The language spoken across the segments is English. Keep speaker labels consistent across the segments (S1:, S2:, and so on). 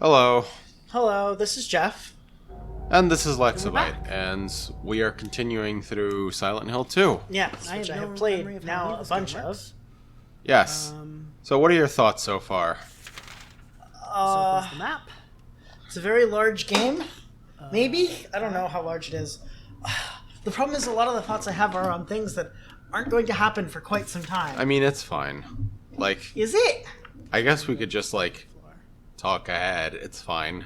S1: Hello,
S2: Hello, this is Jeff.
S1: and this is
S2: back.
S1: Lexabyte, and we are continuing through Silent Hill 2.
S2: Yes, which I
S3: no
S2: have
S3: memory
S2: played
S3: of how
S2: now
S3: any
S2: a
S3: of this game
S2: bunch of.
S3: works.
S1: Yes. So what are your thoughts so far?
S3: So what's the map?
S2: It's a very large game. Maybe? I don't know how large it is. The problem is a lot of the thoughts I have are on things that aren't going to happen for quite some time.
S1: I mean, it's fine. Like,
S2: Is it?
S1: I guess we could just, like, talk ahead. It's fine.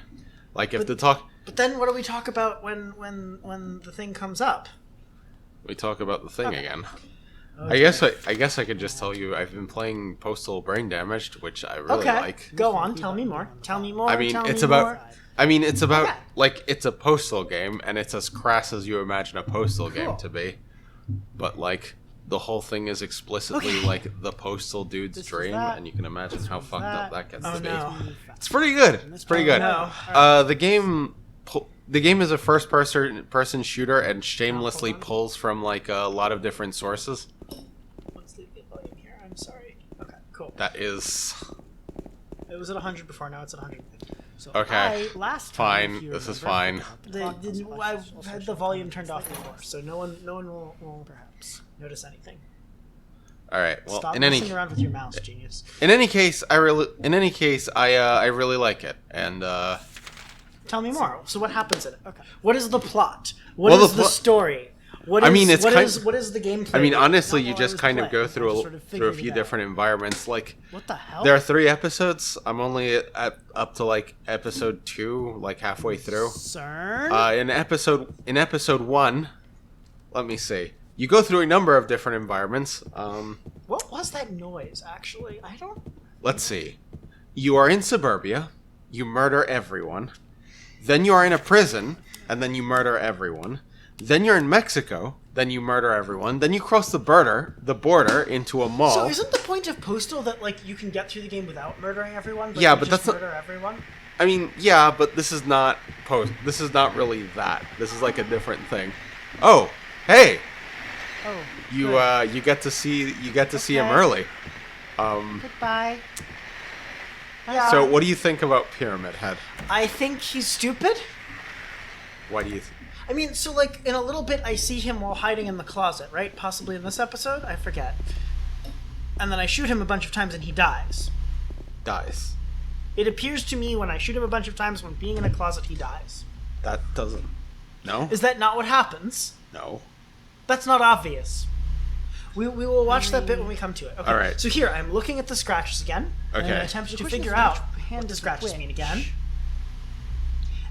S1: Like, if the talk...
S2: But then what do we talk about when the thing comes up?
S1: We talk about the thing again.
S2: Oh,
S1: I guess I could just tell you I've been playing Postal Brain Damaged, which I really
S2: Okay,
S1: like.
S2: go on. Tell me more. Tell me more.
S1: I mean,
S2: tell
S1: it's
S2: me
S1: about...
S2: more.
S1: I mean, it's about,
S2: Okay.
S1: like, it's a Postal game, and it's as crass as you imagine a Postal game to be. But, like, the whole thing is explicitly, like, the Postal dude's
S3: This was
S1: dream,
S3: that.
S1: and you can imagine how fucked up that gets
S2: Oh,
S1: to be.
S2: no.
S1: It's pretty good. It's pretty good.
S2: no.
S1: The game is a first-person shooter and shamelessly pulls from, like, a lot of different sources.
S2: Let's leave the volume here. I'm sorry. Okay, cool.
S1: That is...
S2: It was at 100 before, now it's at 100.
S3: So
S1: Okay.
S3: last
S1: Fine.
S3: time, if you
S1: This is
S3: remember,
S1: fine.
S2: I've had the volume turned off before, so no one will
S3: perhaps.
S2: notice anything.
S1: All right. Well,
S2: Stop
S1: in any
S2: messing around with your mouse, genius.
S1: case, I really like it, and
S2: Tell me more. So what happens in it?
S3: Okay.
S2: What is the plot? What
S1: Well,
S2: is
S1: the
S2: the
S1: pl-
S2: story? What
S1: I
S2: is,
S1: mean, it's
S2: what
S1: kind-
S2: is- what is the gameplay?
S1: I mean, honestly,
S3: Not
S1: you
S3: while I
S1: just
S3: was
S1: kind of
S3: playing.
S1: go through
S3: I just
S1: a
S3: sort of
S1: through a
S3: figured
S1: few
S3: it out.
S1: different environments. Like,
S3: What the hell?
S1: there are 3 episodes. I'm only up to like episode 2, like halfway through.
S3: CERN?
S1: In episode 1, let me see. You go through a number of different environments.
S2: What was that noise? Actually, I don't.
S1: Let's see. You are in suburbia. You murder everyone. Then you are in a prison, and then you murder everyone. Then you're in Mexico. Then you murder everyone. Then you cross the border into a mall.
S2: So isn't the point of Postal that like you can get through the game without murdering everyone?
S1: Yeah,
S2: you
S1: but
S2: just
S1: that's not-
S2: murder everyone.
S1: I mean, yeah, but this is not This is not really that. This is like a different thing. Oh, hey,
S3: Oh,
S1: you get to see him
S3: Okay.
S1: early.
S3: goodbye.
S2: Yeah.
S1: So what do you think about Pyramid Head?
S2: I think he's stupid.
S1: Why do you?
S2: I mean, so like in a little bit, I see him while hiding in the closet, right? Possibly in this episode, I forget. And then I shoot him a bunch of times, and he dies.
S1: Dies.
S2: It appears to me when I shoot him a bunch of times, when being in a closet, he dies.
S1: That doesn't. No.
S2: Is that not what happens?
S1: No.
S2: That's not obvious. We will watch that bit when we come to it. Okay.
S1: All right.
S2: So here, I'm looking at the scratches again. And
S1: Okay.
S2: I'm attempting to
S3: question
S2: figure
S3: is,
S2: out
S3: which
S2: what
S3: hand
S2: the
S3: is
S2: scratches
S3: which?
S2: mean again.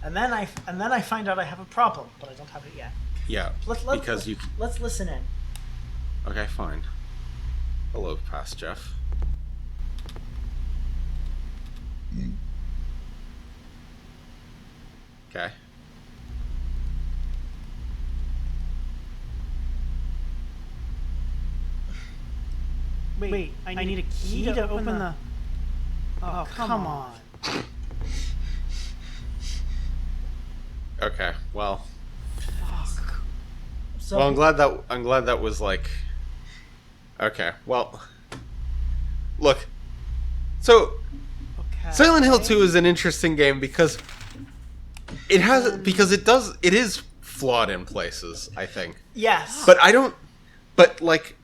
S2: And then I find out I have a problem, but I don't have it yet.
S1: Yeah. Because you.
S2: Let's listen in.
S1: Okay, fine. Hello, past Jeff. Okay.
S3: Wait, I need a key to open the... Oh, come on.
S1: Okay. Well.
S2: So
S1: Well, I'm glad that was like. Okay. Well. Look. So,
S3: Okay.
S1: Silent Hill 2 is an interesting game because it is flawed in places, I think.
S2: yes,
S1: But like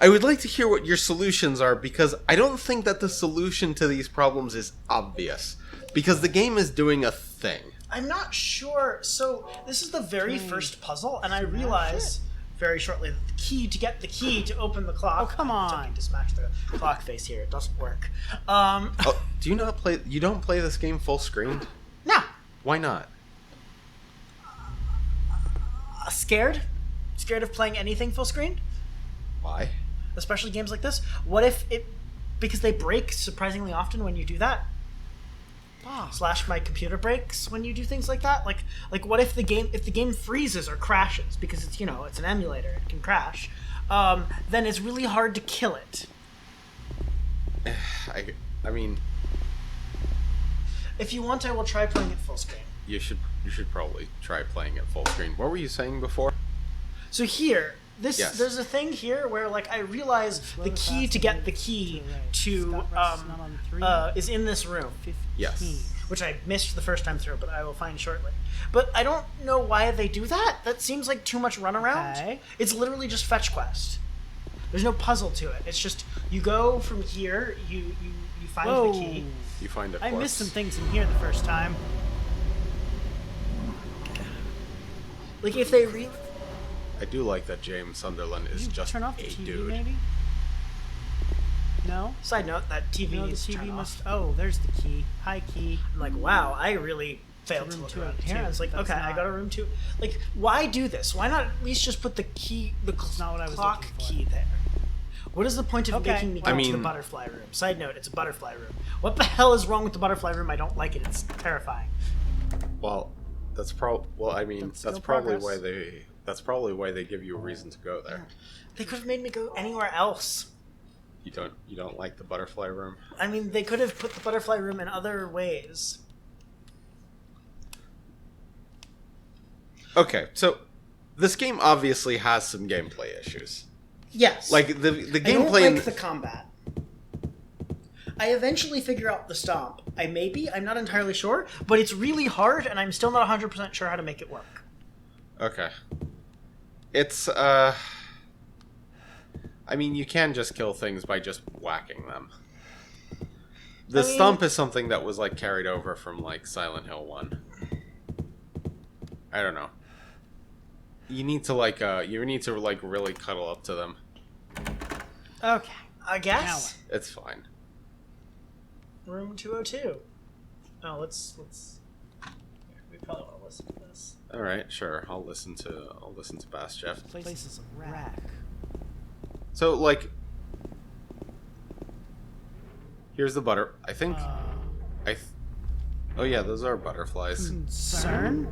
S1: I would like to hear what your solutions are, because I don't think that the solution to these problems is obvious, because the game is doing a thing.
S2: I'm not sure. So this is the very first puzzle, and I realize very shortly that the key to open the clock.
S3: Oh, come on.
S2: Something to smash the clock face here. It doesn't work.
S1: Oh, you don't play this game full screen?
S2: Now,
S1: Why not?
S2: scared of playing anything full screen,
S1: Why?
S2: especially games like this. What if it? Because they break surprisingly often when you do that. Slash my computer breaks when you do things like that. Like what if the game freezes or crashes because it's it's an emulator, it can crash. Then it's really hard to kill it.
S1: I mean,
S2: If you want, I will try playing it full screen.
S1: you should probably try playing it full screen. What were you saying before?
S2: So here,
S1: Yes.
S2: There's a thing here where like I realize the key to get the key to is in this room,
S1: Yes.
S2: which I missed the first time through, but I will find shortly. But I don't know why they do that. That seems like too much runaround.
S3: Okay.
S2: It's literally just fetch quest. There's no puzzle to it. It's just you go from here, you find
S3: Whoa.
S2: the key.
S1: You find it.
S3: I missed some things in here the first time.
S2: Like if they really
S1: I do like that James Sunderland is
S3: Did you
S1: just
S3: turn off
S1: a
S3: the TV,
S1: dude.
S3: maybe? No?
S2: side note that TV
S3: No, the
S2: needs to
S3: TV
S2: turn
S3: must...
S2: off.
S3: Oh, there's the key. Hi, key.
S2: I'm like, wow, I really failed to
S3: room
S2: look
S3: 202.
S2: around here. It's like,
S3: That's
S2: okay, I
S3: not-
S2: got a room 2. Like, why do this? Why not at least just put the key, the
S3: not what I was
S2: clock
S3: looking for.
S2: key there? What is the point of
S3: Okay.
S2: making me go
S1: I
S2: to
S1: mean-
S2: the butterfly room? Side note, it's a butterfly room. What the hell is wrong with the butterfly room? I don't like it. It's terrifying.
S1: Well, that's I mean,
S3: That's
S1: that's
S3: still
S1: probably
S3: progress.
S1: why they. That's probably why they give you a reason to go there.
S2: They could have made me go anywhere else.
S1: You don't like the butterfly room.
S2: I mean, they could have put the butterfly room in other ways.
S1: Okay, so this game obviously has some gameplay issues.
S2: Yes.
S1: Like the
S2: I don't
S1: gameplay in
S2: like the combat. I eventually figure out the stomp. I'm not entirely sure, but it's really hard, and I'm still not 100% sure how to make it work.
S1: Okay. It's I mean, you can just kill things by just whacking them. The
S2: I mean-
S1: stomp is something that was like carried over from like Silent Hill 1. I don't know. You need to really cuddle up to them.
S3: Okay.
S2: I guess.
S1: It's fine.
S2: Room 202. Oh, let's. We probably want to listen to this.
S1: All right, sure. I'll listen to Bass Jeff.
S3: This place is a rack.
S1: So like, here's the butter. I think oh yeah, those are butterflies.
S3: Concern?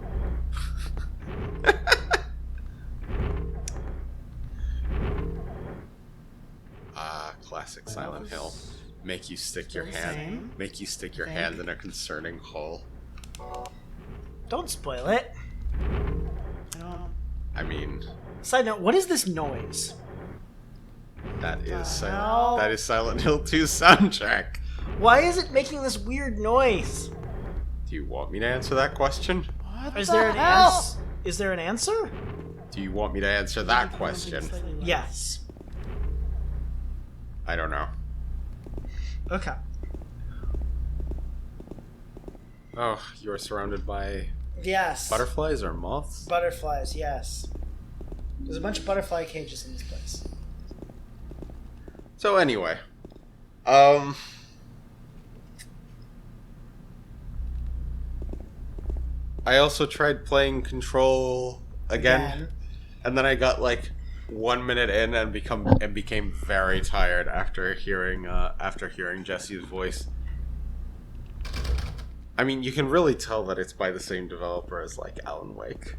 S1: Classic Silent Hill. Make you stick your
S3: Still the
S1: hand.
S3: same.
S1: Make you stick your
S3: Think.
S1: hand in a concerning hole.
S2: Don't spoil it.
S3: I don't...
S1: I mean,
S2: Side note, what is this noise?
S1: that is
S3: hell?
S1: Silent Hill 2's soundtrack.
S2: Why is it making this weird noise?
S1: Do you want me to answer that question?
S3: What
S2: Is
S3: the
S2: there an
S3: hell?
S2: answer? Is there an answer?
S1: Do you want me to answer that question?
S3: Slightly less.
S2: Yes.
S1: I don't know.
S2: Okay.
S1: Oh, you're surrounded by
S2: Yes.
S1: butterflies or moths?
S2: Butterflies, yes. There's a bunch of butterfly cages in this place.
S1: So anyway, I also tried playing Control again, and then I got like 1 minute in and became very tired after hearing Jesse's voice. I mean, you can really tell that it's by the same developer as like Alan Wake.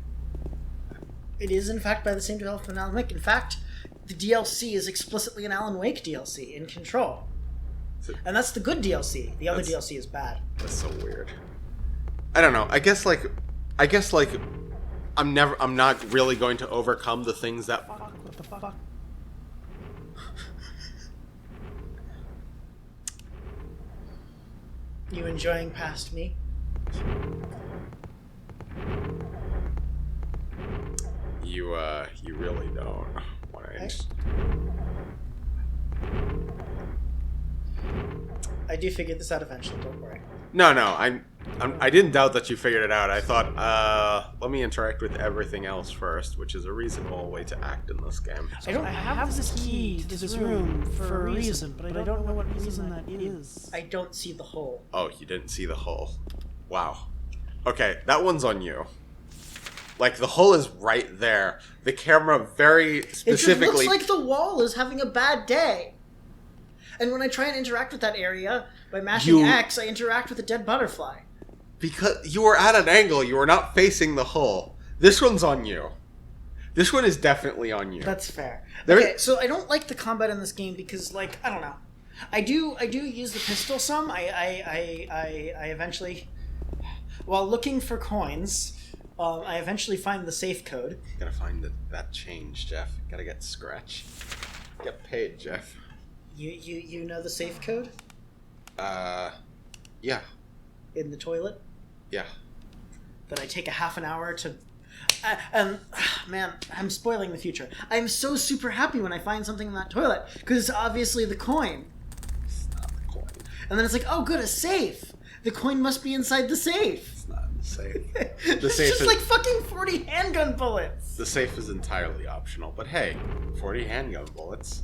S2: It is, in fact, by the same developer as Alan Wake. In fact, the DLC is explicitly an Alan Wake DLC in Control. And that's the good DLC. The other
S1: That's-
S2: DLC is bad.
S1: That's so weird. I don't know. I guess like I'm not really going to overcome the things that
S3: Fuck, what the fuck?
S2: You enjoying past me?
S1: you really don't want to.
S2: I do figure this out eventually, don't worry.
S1: No, I didn't doubt that you figured it out. I thought, let me interact with everything else first, which is a reasonable way to act in this game.
S3: I have this key to this room for a reason, but I don't know what reason that is.
S2: I don't see the hole.
S1: Oh, you didn't see the hole. Wow. Okay, that one's on you. Like, the hole is right there. The camera very specifically...
S2: It just looks like the wall is having a bad day. And when I try and interact with that area, by mashing X, I interact with a dead butterfly.
S1: Because you were at an angle, you were not facing the hole. This one's on you. This one is definitely on you.
S2: That's fair.
S1: There-
S2: Okay, so I don't like the combat in this game because, like, I don't know. I do use the pistol some. I eventually, while looking for coins, I eventually find the safe code.
S1: Gotta find that change, Jeff. Gotta get Scratch. Get paid, Jeff.
S2: You know the safe code?
S1: Yeah.
S2: In the toilet?
S1: Yeah.
S2: That I take a half an hour to... man, I'm spoiling the future. I'm so super happy when I find something in that toilet, because it's obviously the coin.
S1: It's not the coin.
S2: And then it's like, oh good, a safe! The coin must be inside the safe!
S1: It's not in the safe. The
S2: It's
S1: safe
S2: just
S1: is,
S2: like fucking 40 handgun bullets!
S1: the safe is entirely optional, but hey, 40 handgun bullets.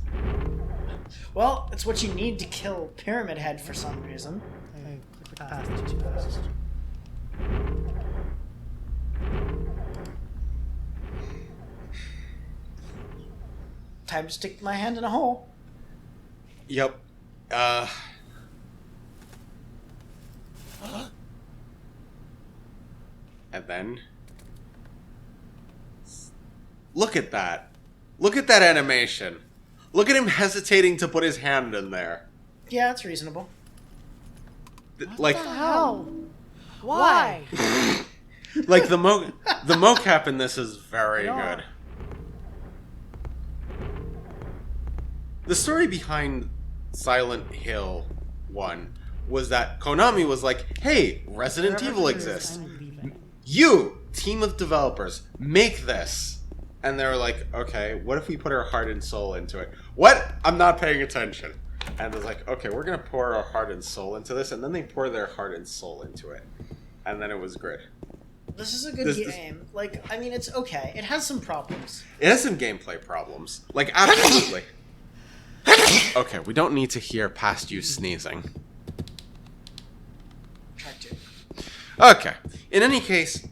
S2: Well, it's what you need to kill Pyramid Head for some reason.
S3: I clicked past it too fast.
S2: Time to stick my hand in a hole.
S1: Yep. And then... Look at that. Look at that animation. Look at him hesitating to put his hand in there.
S2: Yeah, it's reasonable.
S1: Like,
S3: Hell. Why?
S1: like the mocap in this is very
S3: Yeah.
S1: good. The story behind Silent Hill 1 was that Konami was like, hey, Resident Evil exists. You, team of developers, make this. And they were like, okay, what if we put our heart and soul into it? What? I'm not paying attention. And it's like, okay, we're going to pour our heart and soul into this. And then they pour their heart and soul into it. And then it was great.
S2: This is a good game. Like, I mean, it's okay. It has some problems.
S1: It has some gameplay problems. Like, absolutely. Okay, we don't need to hear past you sneezing.
S2: Try to.
S1: Okay. In any case,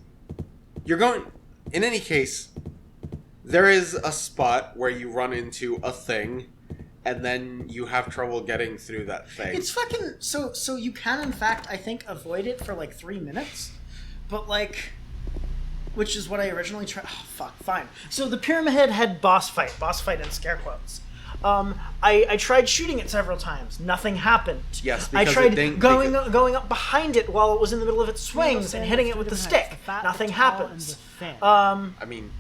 S1: there is a spot where you run into a thing, and then you have trouble getting through that thing.
S2: It's fucking... So you can, in fact, I think, avoid it for, like, 3 minutes. But, like... Which is what I originally tried... Oh, fuck, fine. So the Pyramid Head had boss fight in scare quotes. I tried shooting it several times. Nothing happened.
S1: Yes,
S2: I
S1: because
S2: tried
S1: it
S2: going up behind it while it was in the middle of its swings and hitting it with the stick. Nothing happens.
S1: I mean,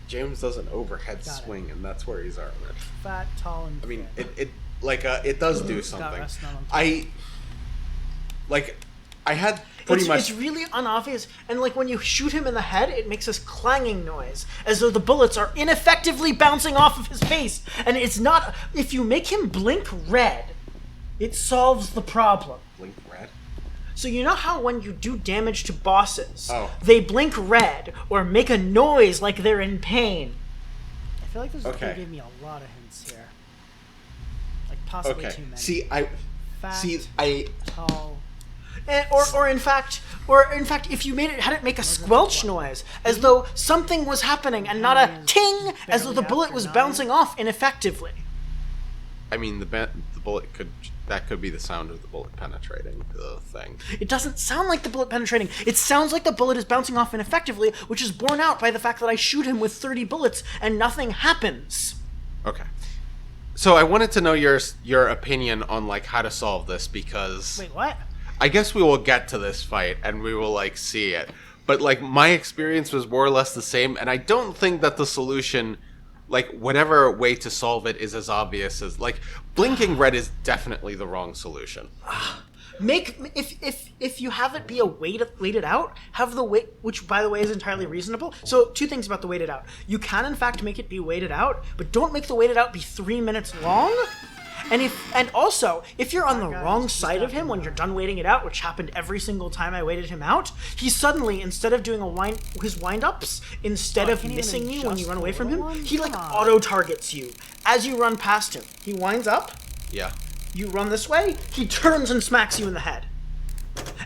S1: James does an overhead swing, and that's where he's armored.
S3: Fat, tall, and
S1: I mean,
S3: thin.
S1: it does do something.
S3: rest not on top.
S1: I had pretty much...
S2: It's really unobvious, and like when you shoot him in the head, it makes this clanging noise, as though the bullets are ineffectively bouncing off of his face. And it's not... If you make him blink red, it solves the problem.
S1: Blink red?
S2: So you know how when you do damage to bosses,
S1: Oh.
S2: they blink red, or make a noise like they're in pain?
S3: I feel like this
S1: Okay.
S3: game gave me a lot of hints here. Like, possibly
S1: Okay.
S3: too many.
S1: See,
S3: Tall.
S2: Or in fact, if you had it make a squelch noise, as though something was happening, and not a ting, as though the bullet was bouncing off ineffectively.
S1: I mean, the bullet could be the sound of the bullet penetrating the thing.
S2: It doesn't sound like the bullet penetrating. It sounds like the bullet is bouncing off ineffectively, which is borne out by the fact that I shoot him with 30 bullets and nothing happens.
S1: Okay. So I wanted to know your opinion on like how to solve this, because
S3: Wait, what?
S1: I guess we will get to this fight and we will like see it. But like my experience was more or less the same, and I don't think that the solution, like whatever way to solve it, is as obvious as like blinking red is definitely the wrong solution.
S2: If you have it be a waited out, have the wait, which by the way is entirely reasonable. So 2 things about the waited out: you can in fact make it be waited out, but don't make the waited out be 3 minutes long. And also, if you're on the wrong side of him when you're done waiting it out, which happened every single time I waited him out, he suddenly, instead of doing his wind-ups, instead of
S3: can't even
S2: missing you when you
S3: adjust
S2: run away
S3: the
S2: from him,
S3: little one?
S2: he like
S3: Come on.
S2: auto-targets you as you run past him. He winds up,
S1: Yeah.
S2: you run this way, he turns and smacks you in the head.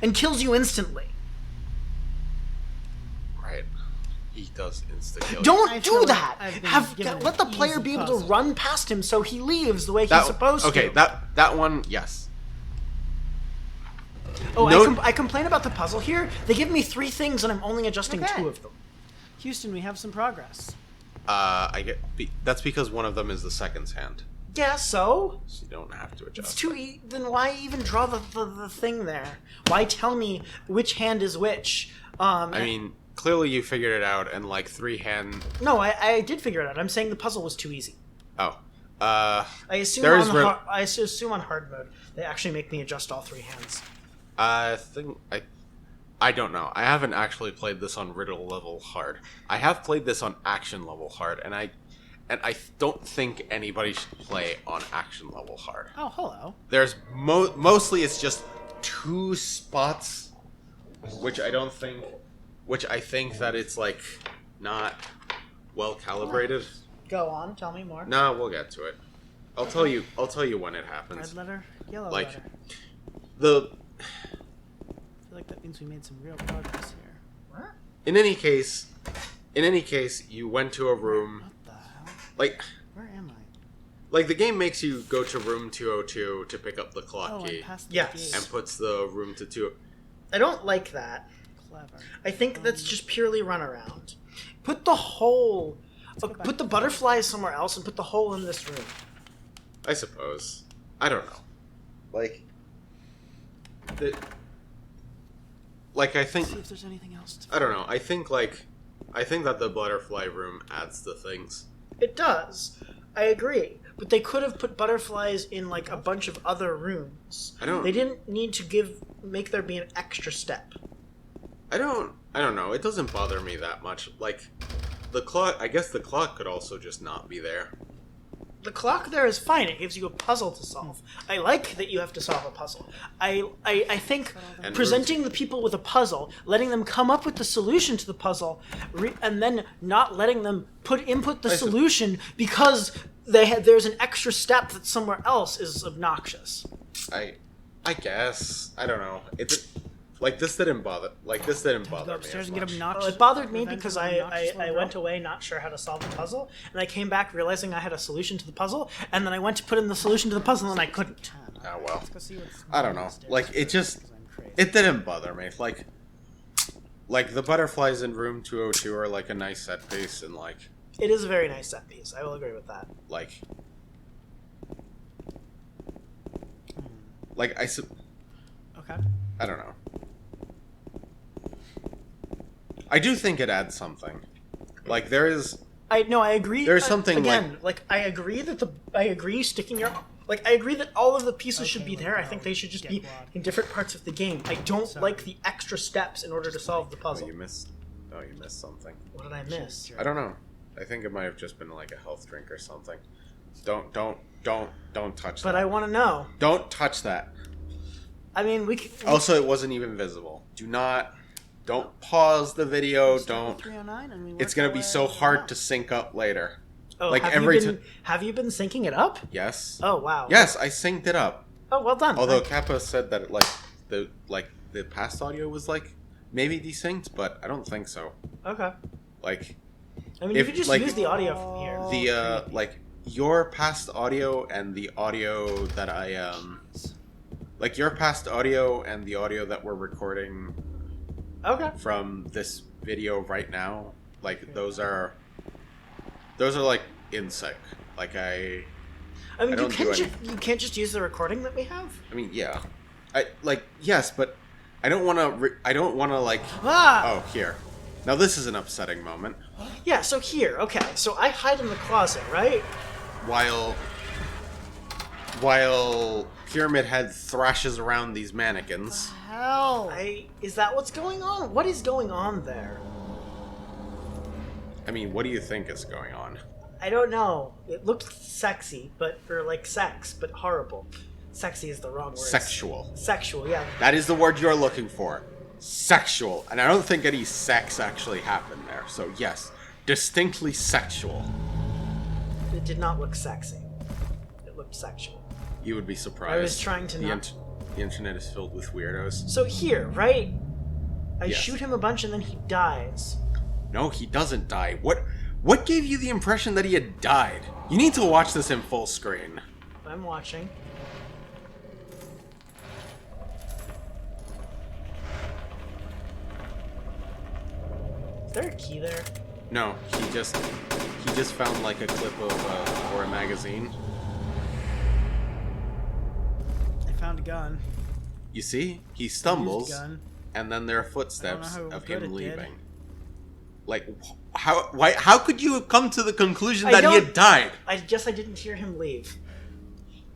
S2: And kills you instantly.
S1: Right. He does insta-kill.
S2: Don't
S3: I
S2: do
S3: feel like
S2: that!
S3: I've been given
S2: Let the
S3: an
S2: player
S3: easy
S2: be able
S3: puzzle.
S2: to run past him so he leaves the way he's supposed
S1: okay,
S2: to.
S1: that one, yes.
S2: Oh,
S1: No-
S2: I complain about the puzzle here. They give me 3 things and I'm only adjusting
S3: Okay.
S2: 2 of them.
S3: Houston, we have some progress.
S1: That's because one of them is the second's hand,
S2: Yeah, so?
S1: so you don't have to adjust.
S2: It's then why even draw the thing there? Why tell me which hand is which
S1: I mean, clearly you figured it out, and like 3 hand.
S2: No, I did figure it out. I'm saying the puzzle was too easy.
S1: Oh,
S2: I assume
S1: there
S2: on
S1: is
S2: I assume on hard mode they actually make me adjust all 3 hands.
S1: I don't know. I haven't actually played this on riddle level hard. I have played this on action level hard, and I don't think anybody should play on action level hard.
S3: Oh, hello.
S1: There's mostly it's just 2 spots, which I think that it's like not well calibrated.
S2: Go on, tell me more.
S1: No, we'll get to it. I'll tell you when it happens.
S3: Red letter, yellow
S1: Like
S3: letter.
S1: the
S3: I feel like that means we made some real progress here.
S2: What?
S1: in any case, you went to a room
S3: What the hell?
S1: like
S3: Where am I?
S1: like the game makes you go to room 202 to pick up the clock
S3: Oh,
S1: key
S3: I'm past the
S2: Yes.
S1: and
S3: gate.
S1: puts the room to 2.
S2: I don't like that.
S3: Clever.
S2: I think that's just purely runaround. Put the hole.
S3: go back
S2: Put the
S3: to
S2: butterflies somewhere else and put the hole in this room.
S1: I suppose. I don't know. Like I think
S3: See if there's anything else.
S1: I don't know. I think that the butterfly room adds the things.
S2: It does. I agree. But they could have put butterflies in like a bunch of other rooms. They didn't need to make there be an extra step.
S1: I don't know. It doesn't bother me that much. Like the clock, I guess the clock could also just not be there.
S2: The clock there is fine. It gives you a puzzle to solve. I like that you have to solve a puzzle. I think
S1: And
S2: presenting the people with a puzzle, letting them come up with the solution to the puzzle, and then not letting them input the solution because there's an extra step that's somewhere else is obnoxious.
S1: I guess. I don't know. This didn't bother. This didn't bother
S3: Go
S1: me
S3: upstairs
S1: as
S3: and get
S1: much.
S3: obnoxious.
S2: Well, it bothered me
S3: Revenge
S2: because
S3: of an obnoxious
S2: I
S3: little
S2: went
S3: girl.
S2: away not sure how to solve the puzzle, and I came back realizing I had a solution to the puzzle, and then I went to put in the solution to the puzzle and I couldn't.
S1: Oh well.
S3: Let's go see what's
S1: I don't know.
S3: downstairs
S1: Like it
S3: first,
S1: just
S3: 'cause I'm crazy.
S1: it didn't bother me. Like the butterflies in room 202 are like a nice set piece, and
S2: It is a very nice set piece. I will agree with that.
S1: like
S3: Okay.
S1: I don't know. I do think it adds something. Like there is
S2: I agree.
S1: There's something,
S2: again. I agree sticking your I agree that all of the pieces should be
S3: Okay,
S2: there. I
S3: well,
S2: think they should just
S3: get
S2: be
S3: quad.
S2: in different parts of the game. I don't
S3: Sorry.
S2: like the extra steps in order to solve the
S1: oh,
S2: puzzle.
S1: you missed something.
S2: What did I miss?
S1: I don't know. I think it might have just been like a health drink or something. Don't touch
S2: But
S1: that.
S2: I want to know.
S1: Don't touch that.
S2: I mean,
S1: Also, it wasn't even visible. Don't pause the video.
S3: Start with
S1: Don't.
S3: 309 and we work
S1: It's gonna
S3: our
S1: be
S3: way
S1: so
S3: up.
S1: hard to sync up later.
S2: Oh,
S1: like
S2: have
S1: every
S2: you been, have you been syncing it up?
S1: Yes.
S2: Oh wow.
S1: Yes, I synced it up.
S2: Oh, well done.
S1: Although Kappa said that the past audio was maybe desynced, but I don't think so.
S2: Okay.
S1: Like
S2: I mean,
S1: If,
S2: you could just
S1: like-
S2: use the audio from here.
S1: the your past audio and the audio that your past audio and the audio that we're recording
S2: Okay.
S1: from this video right now, those are in sync.
S2: I mean,
S1: I
S2: you
S1: don't do
S2: you can't just use the recording that we have.
S1: I mean, yeah, yes, but I don't want to. I don't want to
S2: Ah.
S1: Oh, here. Now this is an upsetting moment.
S2: Yeah. So here, okay. So I hide in the closet, right?
S1: While Pyramid Head thrashes around these mannequins.
S3: Hell.
S2: Is that what's going on? What is going on there?
S1: I mean, what do you think is going on?
S2: I don't know. It looked sexy, or like sex, but horrible. Sexy is the wrong word.
S1: Sexual.
S2: Sexual, yeah.
S1: That is the word you're looking for. Sexual. And I don't think any sex actually happened there. So yes, distinctly sexual.
S2: It did not look sexy. It looked sexual.
S1: You would be surprised.
S2: I was trying to
S1: the
S2: not-
S1: the internet is filled with weirdos.
S2: So here, right? I
S1: Yes.
S2: shoot him a bunch and then he dies.
S1: No, he doesn't die. What gave you the impression that he had died? You need to watch this in full screen.
S2: I'm watching. Is there a key there?
S1: No, he just found a clip of or a magazine.
S3: I found a gun.
S1: You see, he
S3: Used
S1: stumbles,
S3: gun.
S1: and then there are footsteps
S3: how
S1: of
S3: good
S1: him
S3: it did.
S1: leaving. Like, how could you have come to the conclusion that he
S2: don't-
S1: had died?
S2: I guess I didn't hear him leave.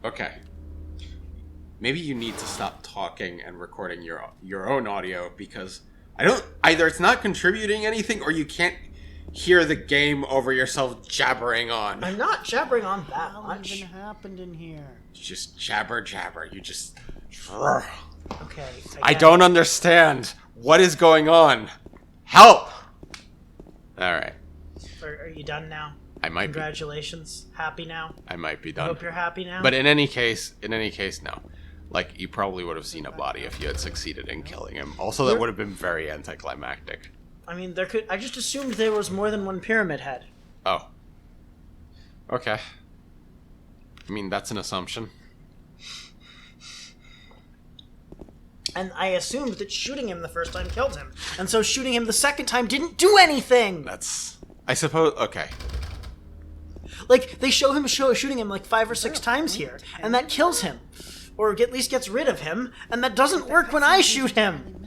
S1: Okay. Maybe you need to stop talking and recording your own audio, because either it's not contributing anything or you can't hear the game over yourself jabbering on.
S2: I'm not jabbering on that
S3: What
S2: much.
S3: even happened in here?
S1: You just jabber. You just...
S2: Okay.
S1: I don't understand. What is going on? Help! Alright.
S2: Are you done now?
S1: I might be.
S2: Congratulations. Happy now?
S1: I might be
S2: I
S1: done.
S2: hope you're happy now.
S1: But in any case, no. Like, you probably would have seen a body if you had succeeded in killing him. Also, that would have been very anticlimactic.
S2: I mean, I just assumed there was more than one pyramid head.
S1: Oh. Okay. I mean, that's an assumption.
S2: And I assumed that shooting him the first time killed him. And so shooting him the second time didn't do anything!
S1: That's... I suppose... Okay.
S2: Like, they show him shooting him like 5 or 6 times here, and that kills him. Or at least gets rid of him, and that doesn't work when I shoot him!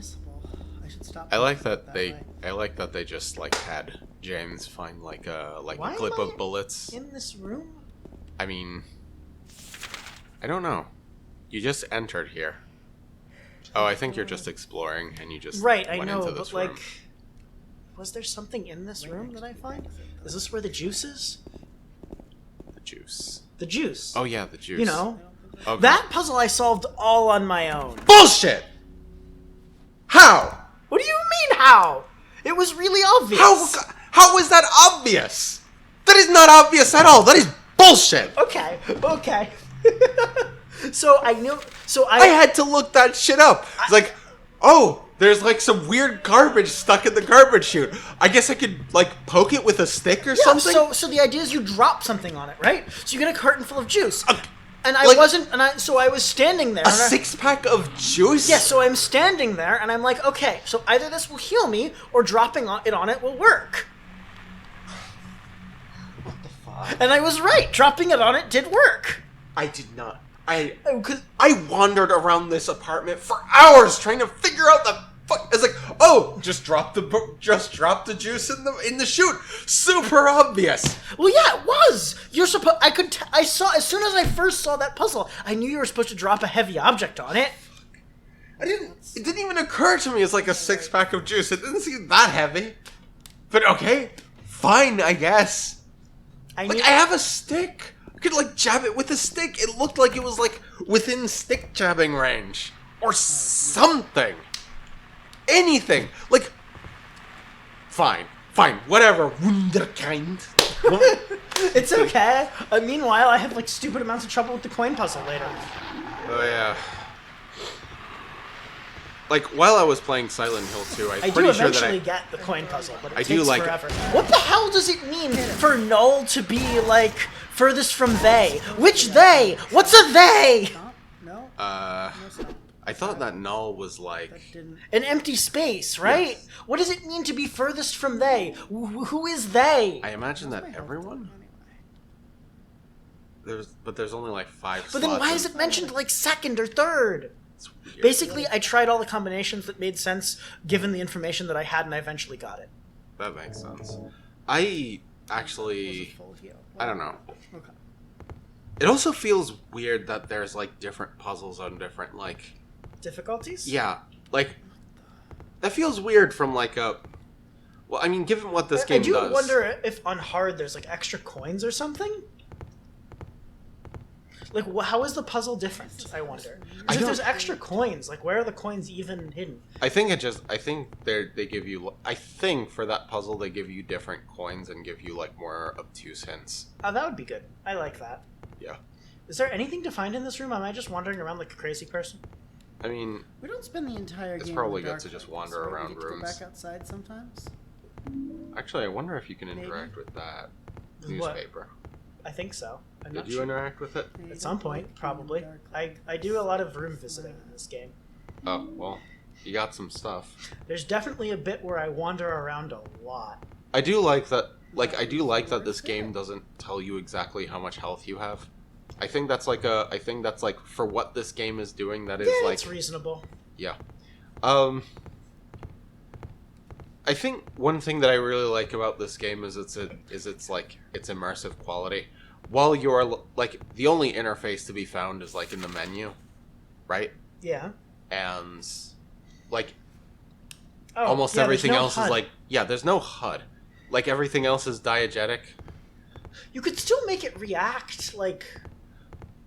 S3: I should stop.
S1: I like that
S3: way.
S1: they just, like, had James find, like, a
S2: Why am
S1: clip
S2: I
S1: of bullets.
S2: In this room?
S1: I mean... I don't know. You just entered here. Oh, I think you're just exploring, and you just
S2: Right, I
S1: went
S2: know,
S1: into
S2: but
S1: this room.
S2: like... Was there something in this room that I find? Is this where the juice is?
S1: The juice.
S2: The juice.
S1: Oh yeah, the juice.
S2: You know,
S1: Okay.
S2: that puzzle I solved all on my own.
S1: Bullshit! How?
S2: What do you mean, how? It was really obvious.
S1: How is that obvious? That is not obvious at all. That is bullshit.
S2: Okay. So I knew. So
S1: I had to look that shit up. It's like, oh, there's like some weird garbage stuck in the garbage chute. I guess I could like poke it with a stick or
S2: Yeah,
S1: something.
S2: so the idea is you drop something on it, right? So you get a carton full of juice. And I
S1: like-
S2: wasn't, so I was standing there.
S1: A
S2: and I-
S1: 6-pack of juice?
S2: Yeah, so I'm standing there, and I'm like, okay, so either this will heal me, or dropping it on it will work.
S1: What the fuck?
S2: And I was right. Dropping it on it did work.
S1: I did not.
S2: Oh, 'cause-
S1: I wandered around this apartment for hours trying to figure out the fuck. It's like, oh, just drop the juice in the chute. Super obvious.
S2: well, yeah, it was. You're supposed. I saw as soon as I first saw that puzzle, I knew you were supposed to drop a heavy object on it.
S1: It didn't even occur to me as like a 6-pack of juice. It didn't seem that heavy. But okay, fine, I guess.
S2: I
S1: Like,
S2: knew.
S1: I have a stick. I could like jab it with a stick. It looked like it was like within stick jabbing range or something. Anything. Like, fine, whatever. Wunderkind.
S2: It's okay. Meanwhile, I have like stupid amounts of trouble with the coin puzzle later.
S1: Oh yeah. Like, while I was playing Silent Hill 2, I'm
S2: I do
S1: pretty sure that
S2: eventually get the coin puzzle, but it
S1: I
S2: takes
S1: do like it.
S2: forever. What the hell does it mean for null to be like furthest from they? Which they? What's a they?
S3: No.
S1: I thought that null was like...
S3: Didn't.
S2: An empty space, right?
S1: Yes.
S2: What does it mean to be furthest from they? Who is they?
S1: I imagine that everyone? There's only like 5
S2: But then why
S1: slots
S2: is it mentioned like second or third?
S1: It's weird.
S2: Basically, I tried all the combinations that made sense given the information that I had, and I eventually got it.
S1: That makes sense. I actually... I don't know.
S3: Okay.
S1: It also feels weird that there's like different puzzles on different like...
S2: Difficulties?
S1: Yeah, like... That feels weird from like a... Well, I mean, given what this
S2: I
S1: game
S2: do
S1: does...
S2: wonder if on hard there's like extra coins or something. Like, how is the puzzle different? I wonder. 'Cause if
S1: don't-
S2: there's extra coins, like where are the coins even hidden?
S1: I think they give you... I think for that puzzle they give you different coins and give you like more obtuse hints.
S2: Oh, that would be good. I like that.
S1: Yeah.
S2: Is there anything to find in this room? Am I just wandering around like a crazy person?
S1: I mean,
S3: We don't spend the entire
S1: It's
S3: game.
S1: probably
S3: in the
S1: good to
S3: dark
S1: just
S3: like this,
S1: wander
S3: right? We
S1: around
S3: get to
S1: rooms.
S3: Go back outside sometimes.
S1: actually, I wonder if you can interact with that
S2: What?
S1: newspaper.
S2: I think so. I'm
S1: Did
S2: not
S1: you
S2: sure.
S1: interact with it?
S3: Yeah, you
S2: At some
S3: don't
S2: point,
S3: like
S2: probably.
S3: being in the dark.
S2: I do a lot of room visiting in this game.
S1: Oh, well, you got some stuff.
S2: There's definitely a bit where I wander around a lot.
S1: I do like that. Like, I do like that this game doesn't tell you exactly how much health you have. I think that's like for what this game is doing. That is
S2: Yeah,
S1: like,
S2: it's reasonable.
S1: yeah. I think one thing that I really like about this game is its immersive quality. While you're like the only interface to be found is like in the menu, right?
S2: Yeah.
S1: And like
S2: Oh,
S1: almost
S2: yeah,
S1: everything
S2: there's no
S1: else
S2: HUD.
S1: is like there's no HUD. Like everything else is diegetic.
S2: You could still make it react like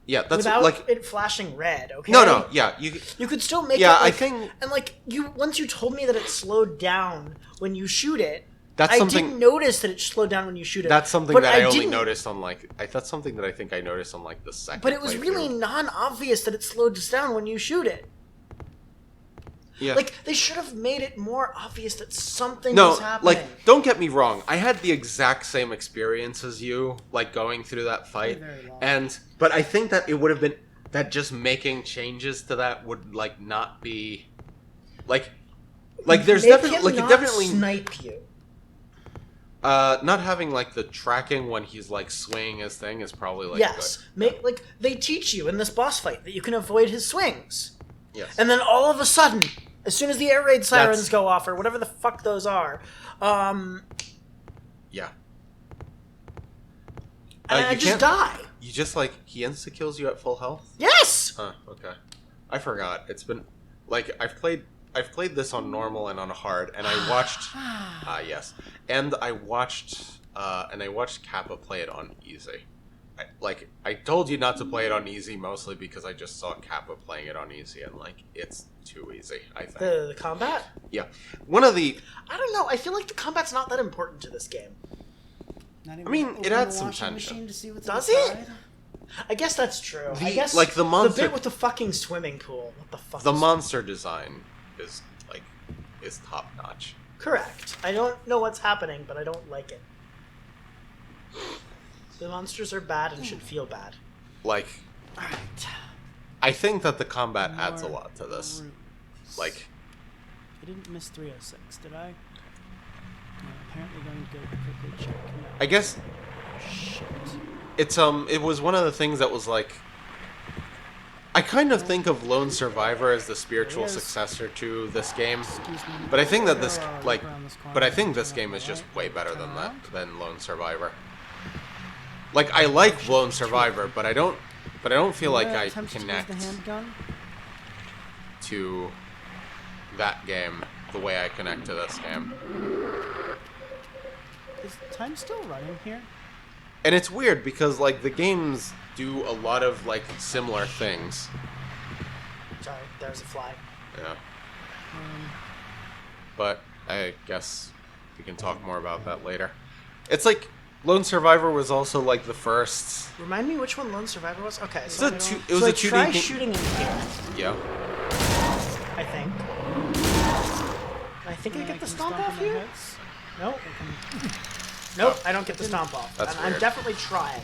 S1: Yeah, that's
S2: without
S1: like
S2: it flashing red. Okay.
S1: no, yeah,
S2: You could still make
S1: Yeah,
S2: it. Like,
S1: I think-
S2: and like once you told me that it slowed down when you shoot it.
S1: That's
S2: I
S1: something-
S2: didn't notice that it slowed down when you shoot it.
S1: that's something
S2: but
S1: that I only
S2: didn't-
S1: noticed on like that's something that I think I noticed on like the second.
S2: But it was
S1: playthrough.
S2: really non-obvious that it slowed down when you shoot it.
S1: Yeah.
S2: Like they should have made it more obvious that something
S1: No,
S2: was happening.
S1: like, don't get me wrong. I had the exact same experience as you, like, going through that fight.
S3: Very long.
S1: But I think that it would have been, that just making changes to that would, like, not be, like there's
S2: Make
S1: definitely,
S2: him
S1: like, it
S2: not
S1: definitely,
S2: snipe you.
S1: not having, like, the tracking when he's, like, swinging his thing is probably, like,
S2: Yes, like they teach you in this boss fight that you can avoid his swings,
S1: good. Yes.
S2: and then all of a sudden, as soon as the air raid sirens
S1: That's-
S2: go off or whatever the fuck those are,
S1: Yeah.
S2: and I
S1: you
S2: just
S1: can't-
S2: die.
S1: You just, like, he insta-kills you at full health?
S2: Yes.
S1: Huh, okay. I forgot. It's been like I've played this on normal and on hard, and I watched yes. And I watched Kappa play it on easy. I told you not to play it on easy mostly because I just saw Kappa playing it on easy and like it's too easy, I think.
S2: The combat.
S1: Yeah. One of the
S2: I don't know. I feel like the combat's not that important to this game.
S3: Not even
S1: I mean, it
S3: open
S1: adds
S3: the
S1: some
S3: washing
S1: tension.
S3: machine to see what's
S2: Does
S3: inside?
S2: it? I guess that's true. I
S1: The-
S2: guess
S1: like, the monster-
S2: bit with the fucking swimming pool. What the fuck?
S1: the
S2: is-
S1: monster design is top notch.
S2: Correct. I don't know what's happening, but I don't like it. The monsters are bad and should feel bad.
S1: Like
S3: Alright.
S1: I think that the combat adds a
S3: More
S1: lot to this.
S3: roots.
S1: Like
S3: I didn't miss 306, did I? No, apparently going to go quickly check. No.
S1: I guess
S3: Shit.
S1: it was one of the things that was like I kind of think of Lone Survivor as the spiritual
S3: Yes.
S1: successor to this game,
S3: Excuse me.
S1: but I think that this
S3: There are
S1: like
S3: around this corner.
S1: but I think this
S3: Turn
S1: game
S3: left
S1: is just
S3: right,
S1: way better
S3: turn
S1: than
S3: around.
S1: than Lone Survivor. Like I like Lone Survivor, but I don't feel like I
S3: Attempt to use
S1: connect
S3: the handgun.
S1: to that game the way I connect to this game.
S3: Is time still running here?
S1: And it's weird because like the games do a lot of like similar things.
S2: Sorry, there's a fly.
S1: Yeah.
S3: Um,
S1: But I guess we can talk more about that later. It's like Lone Survivor was also like the first.
S2: Remind me which one Lone Survivor was? Okay,
S1: It
S2: so,
S1: was a
S2: so I
S1: 2D
S2: try
S1: game.
S2: shooting in here,
S1: Yeah.
S2: I think. I think I
S3: yeah,
S2: get the
S3: can
S2: stomp
S3: on
S2: off
S3: their
S2: here?
S3: heads.
S2: Nope.
S3: I can-
S2: Nope, I don't get the stomp off.
S1: That's
S2: and I'm
S1: weird.
S2: definitely trying.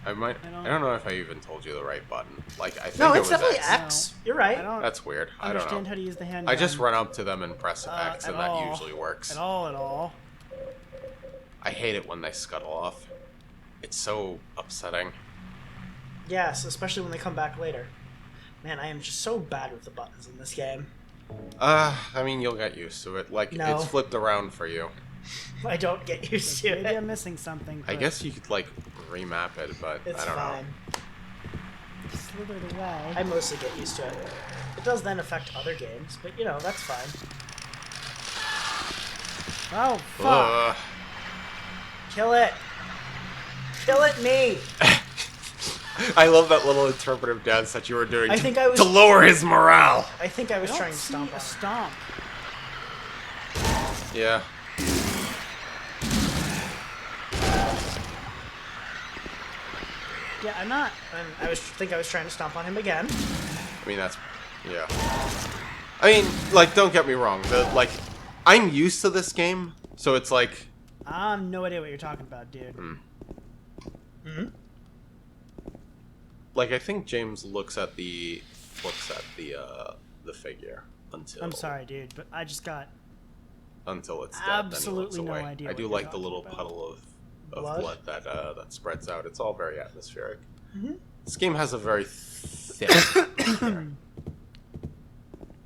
S1: I might.
S3: I
S1: I don't know if I even told you the right button. Like I think
S2: No,
S1: it
S2: it's
S1: was
S2: definitely
S1: X.
S2: X. You're right.
S3: I don't
S1: That's weird. I don't
S3: understand
S1: know.
S3: how to use the handgun.
S1: I just run up to them and press
S3: uh,
S1: X,
S3: at
S1: and that
S3: all.
S1: usually works.
S3: At all.
S1: I hate it when they scuttle off. It's so upsetting.
S2: Yes, especially when they come back later. Man, I am just so bad with the buttons in this game.
S1: I mean, you'll get used to it. Like
S2: No.
S1: it's flipped around for you.
S2: I don't get used to
S3: Maybe I'm
S2: it.
S3: missing something.
S1: I
S3: but
S1: guess you could like remap it, but
S2: It's
S1: I don't
S2: fine.
S3: it slithered away.
S2: I mostly get used to it. It does then affect other games, but you know, that's fine.
S3: Oh
S1: know.
S3: fuck!
S2: Kill it! Kill it, me!
S1: I love that little interpretive dance that you were doing
S2: I think I was-
S1: to lower his morale.
S2: I think I
S3: I
S2: was
S3: don't
S2: trying to
S3: see
S2: stomp
S3: a
S2: on it.
S3: stomp.
S1: Yeah.
S3: Yeah, I'm not.
S2: And I think I was trying to stomp on him again.
S1: I mean, that's... Yeah. I mean, like, don't get me wrong. I'm used to this game, so it's like...
S3: I have no idea what you're talking about, dude.
S2: Mm-hmm.
S1: Like, I think James looks at the figure until...
S3: I'm sorry, dude, but I just got
S1: Until it's dead,
S3: absolutely
S1: then he
S3: no
S1: looks away.
S3: idea
S1: I
S3: what
S1: do
S3: you're
S1: like the
S3: talking
S1: little
S3: about.
S1: puddle of
S2: Blood?
S1: blood that spreads out. It's all very atmospheric.
S2: Mm-hmm.
S1: This game has a very thick air.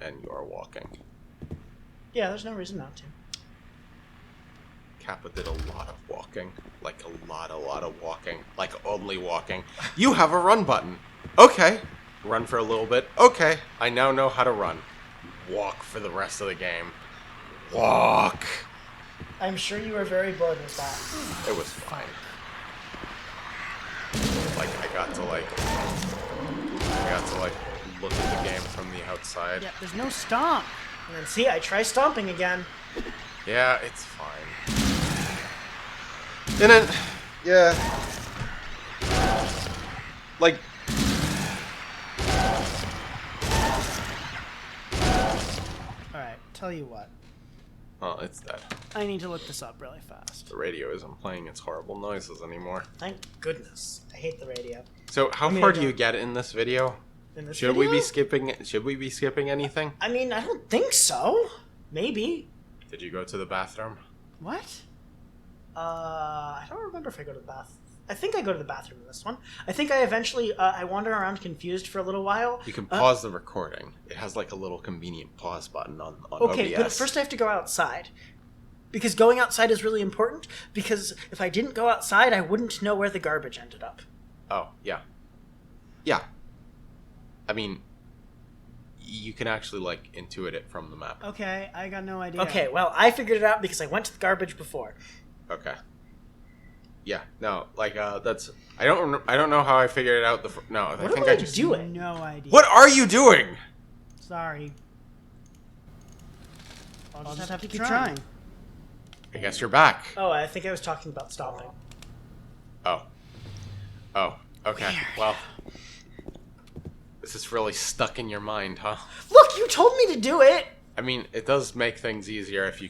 S1: And you are walking.
S2: Yeah, there's no reason not to.
S1: Kappa did a lot of walking. Like, a lot of walking. Like, only walking. You have a run button. Okay. Run for a little bit. Okay. I now know how to run. Walk for the rest of the game. Walk.
S2: I'm sure you were very bored with that.
S1: It was fine. Like, I got to look at the game from the outside.
S3: Yeah, there's no stomp.
S2: And then see, I try stomping again.
S1: Yeah, it's fine. And then, yeah. Like,
S3: Alright, tell you what.
S1: oh, it's dead.
S3: I need to look this up really fast.
S1: The radio isn't playing its horrible noises anymore.
S2: Thank goodness. I hate the radio.
S1: So, how
S2: mean,
S1: far
S2: I
S1: do you
S2: don't-
S1: get in this video?
S2: In this
S1: Should we
S2: video?
S1: be skipping? Should we be skipping anything?
S2: I mean, I don't think so. Maybe.
S1: Did you go to the bathroom?
S3: What?
S2: I don't remember if I go to the bath. I think I go to the bathroom in this one. I think I eventually, I wander around confused for a little while.
S1: You can pause the recording. It has like a little convenient pause button on
S2: Okay,
S1: OBS.
S2: but first I have to go outside. Because going outside is really important, because if I didn't go outside, I wouldn't know where the garbage ended up.
S1: Oh, yeah. Yeah. I mean, you can actually, like, intuit it from the map.
S3: Okay, I got no idea.
S2: Okay, well, I figured it out because I went to the garbage before.
S1: Okay. Yeah, no, like, that's... I don't know how I figured it out no, I
S2: What
S1: think
S2: am I
S1: I just...
S2: doing?
S3: No idea.
S1: What are you doing?
S3: Sorry. I'll just have to keep
S2: trying.
S3: trying.
S1: I guess you're back.
S2: Oh, I think I was talking about stopping.
S1: Oh. Oh, okay.
S3: Weird.
S1: Well, this is really stuck in your mind, huh?
S2: Look, you told me to do it!
S1: I mean, it does make things easier if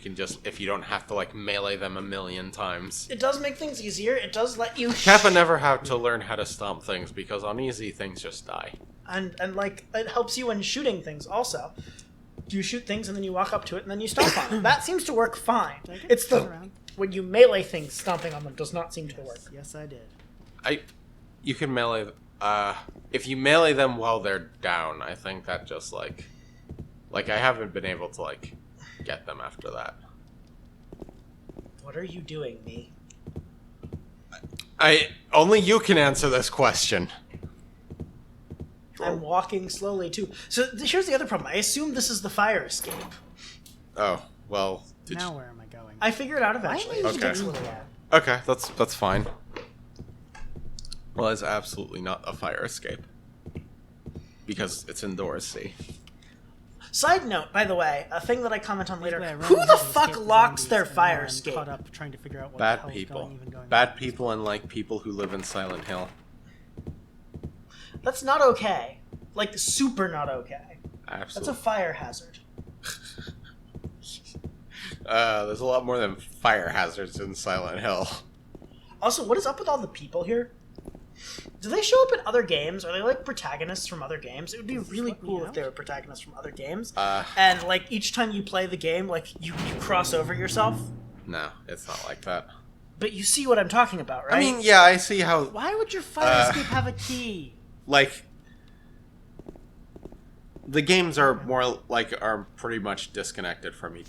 S1: you don't have to, like, melee them a million times.
S2: It does make things easier. It does let you...
S1: Kappa never had to learn how to stomp things, because on easy, things just die.
S2: And, like, it helps you in shooting things also. You shoot things and then you walk up to it and then you stomp on it. That seems to work fine.
S3: Did I get
S2: It's
S3: this
S2: the...
S3: around?
S2: When you melee things, stomping on them does not seem to work.
S3: Yes, I did.
S1: You can melee... if you melee them while they're down, I think that just, like, I haven't been able to, like, get them after that.
S2: What are you doing, me?
S1: Only you can answer this question.
S2: I'm walking slowly, too. So, here's the other problem. I assume this is the fire escape.
S1: Oh, well...
S3: Now where am I going?
S2: I figure it out eventually.
S3: Why
S2: It
S1: are you
S2: takes a
S1: doing
S2: little while.
S1: Okay, that's fine. Well, it's absolutely not a fire escape. Because it's indoors, see?
S2: Side note, by the way, a thing that I comment on later.
S3: Basically, I ran
S2: Who
S3: and
S2: the
S3: had to
S2: fuck
S3: escape the
S2: locks
S3: zombies,
S2: their
S3: and
S2: fire
S3: then I'm
S2: escape?
S3: Caught up trying to figure out what the
S1: Bad
S3: hell's
S1: people.
S3: going on.
S1: Bad people and, like, people who live in Silent Hill.
S2: That's not okay. Like, super not okay. That's
S1: Absolutely.
S2: a fire hazard.
S1: There's a lot more than fire hazards in Silent Hill.
S2: Also, what is up with all the people here? Do they show up in other games? Are they like protagonists from other games? It would be really
S3: let me
S2: cool if
S3: out.
S2: they were protagonists from other games.
S1: Uh.
S2: And like each time you play the game, like you cross over yourself.
S1: No, it's not like that.
S2: But you see what I'm talking about, right?
S1: I mean, yeah, I see how,
S3: Why would your fire escape have a key?
S1: like, the games are are pretty much disconnected from each.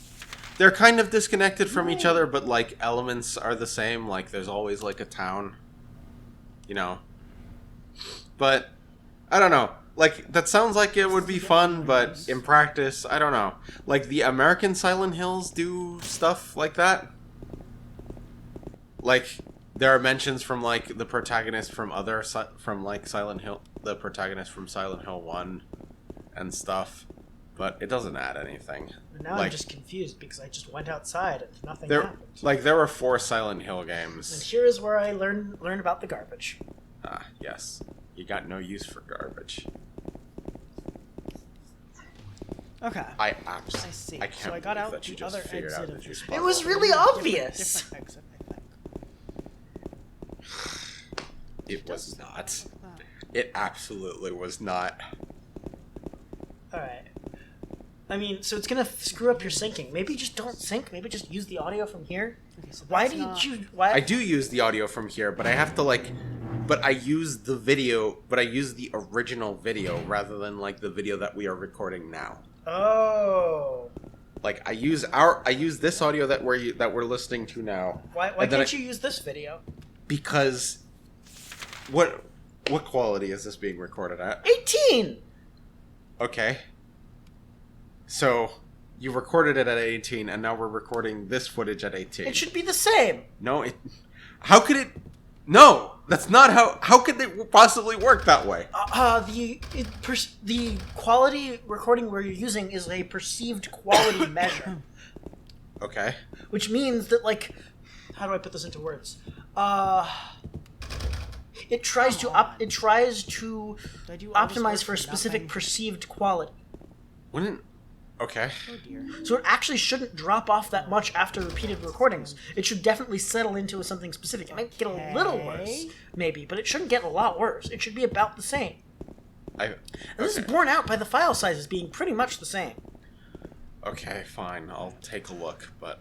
S1: They're kind of disconnected from each other, but, like, elements are the same. Like, there's always, like, a town, you know. But, I don't know. Like, that sounds like it would be fun, but in practice, I don't know. Like, the American Silent Hills do stuff like that. Like, there are mentions from, like, the protagonist from Silent Hill, the protagonist from Silent Hill 1 and stuff. But it doesn't add anything.
S2: now I'm
S1: like-
S2: just confused because I just went outside and nothing
S1: There,
S2: happened.
S1: there were 4 Silent Hill
S2: And
S1: games.
S2: here is where I learn about the garbage.
S1: Ah, yes. You got no use for garbage.
S3: Okay.
S1: I
S3: see.
S1: can't
S3: So I got
S1: believe
S3: out
S1: that you
S3: the
S1: just
S3: other
S1: figured out
S3: exit
S1: that
S3: of
S1: you're
S3: this.
S1: supposed
S2: It was
S1: to-
S2: really obvious.
S3: Different exit, I think.
S1: It was not.
S3: Ah.
S1: It absolutely was not.
S2: Alright. I mean, so it's gonna screw up your syncing. Maybe just don't sync. Maybe just use the audio from here.
S3: Okay, so
S2: Why
S3: that's
S2: did
S3: not-
S2: you? Why?
S1: I do use the audio from here, but I have to, like... But I use the video... But I use the original video rather than, like, the video that we are recording now.
S2: Oh.
S1: I use this audio that we're listening to now.
S2: Why
S1: and then
S2: can't you use this video?
S1: Because what quality is this being recorded at?
S2: 18.
S1: Okay. So you recorded it at 18, and now we're recording this footage at 18.
S2: It should be the same.
S1: No, how could it? No, that's not how. How could it possibly work that way?
S2: The quality recording we're using is a perceived quality measure,
S1: Okay.
S2: which means that how do I put this into words? It tries to optimize for a specific perceived quality.
S1: Wouldn't. Okay.
S3: Oh dear.
S2: So it actually shouldn't drop off that much after repeated recordings. It should definitely settle into something specific. It might get a little worse, maybe, but it shouldn't get a lot worse. It should be about the same. And this is borne out by the file sizes being pretty much the same.
S1: Okay, fine. I'll take a look, but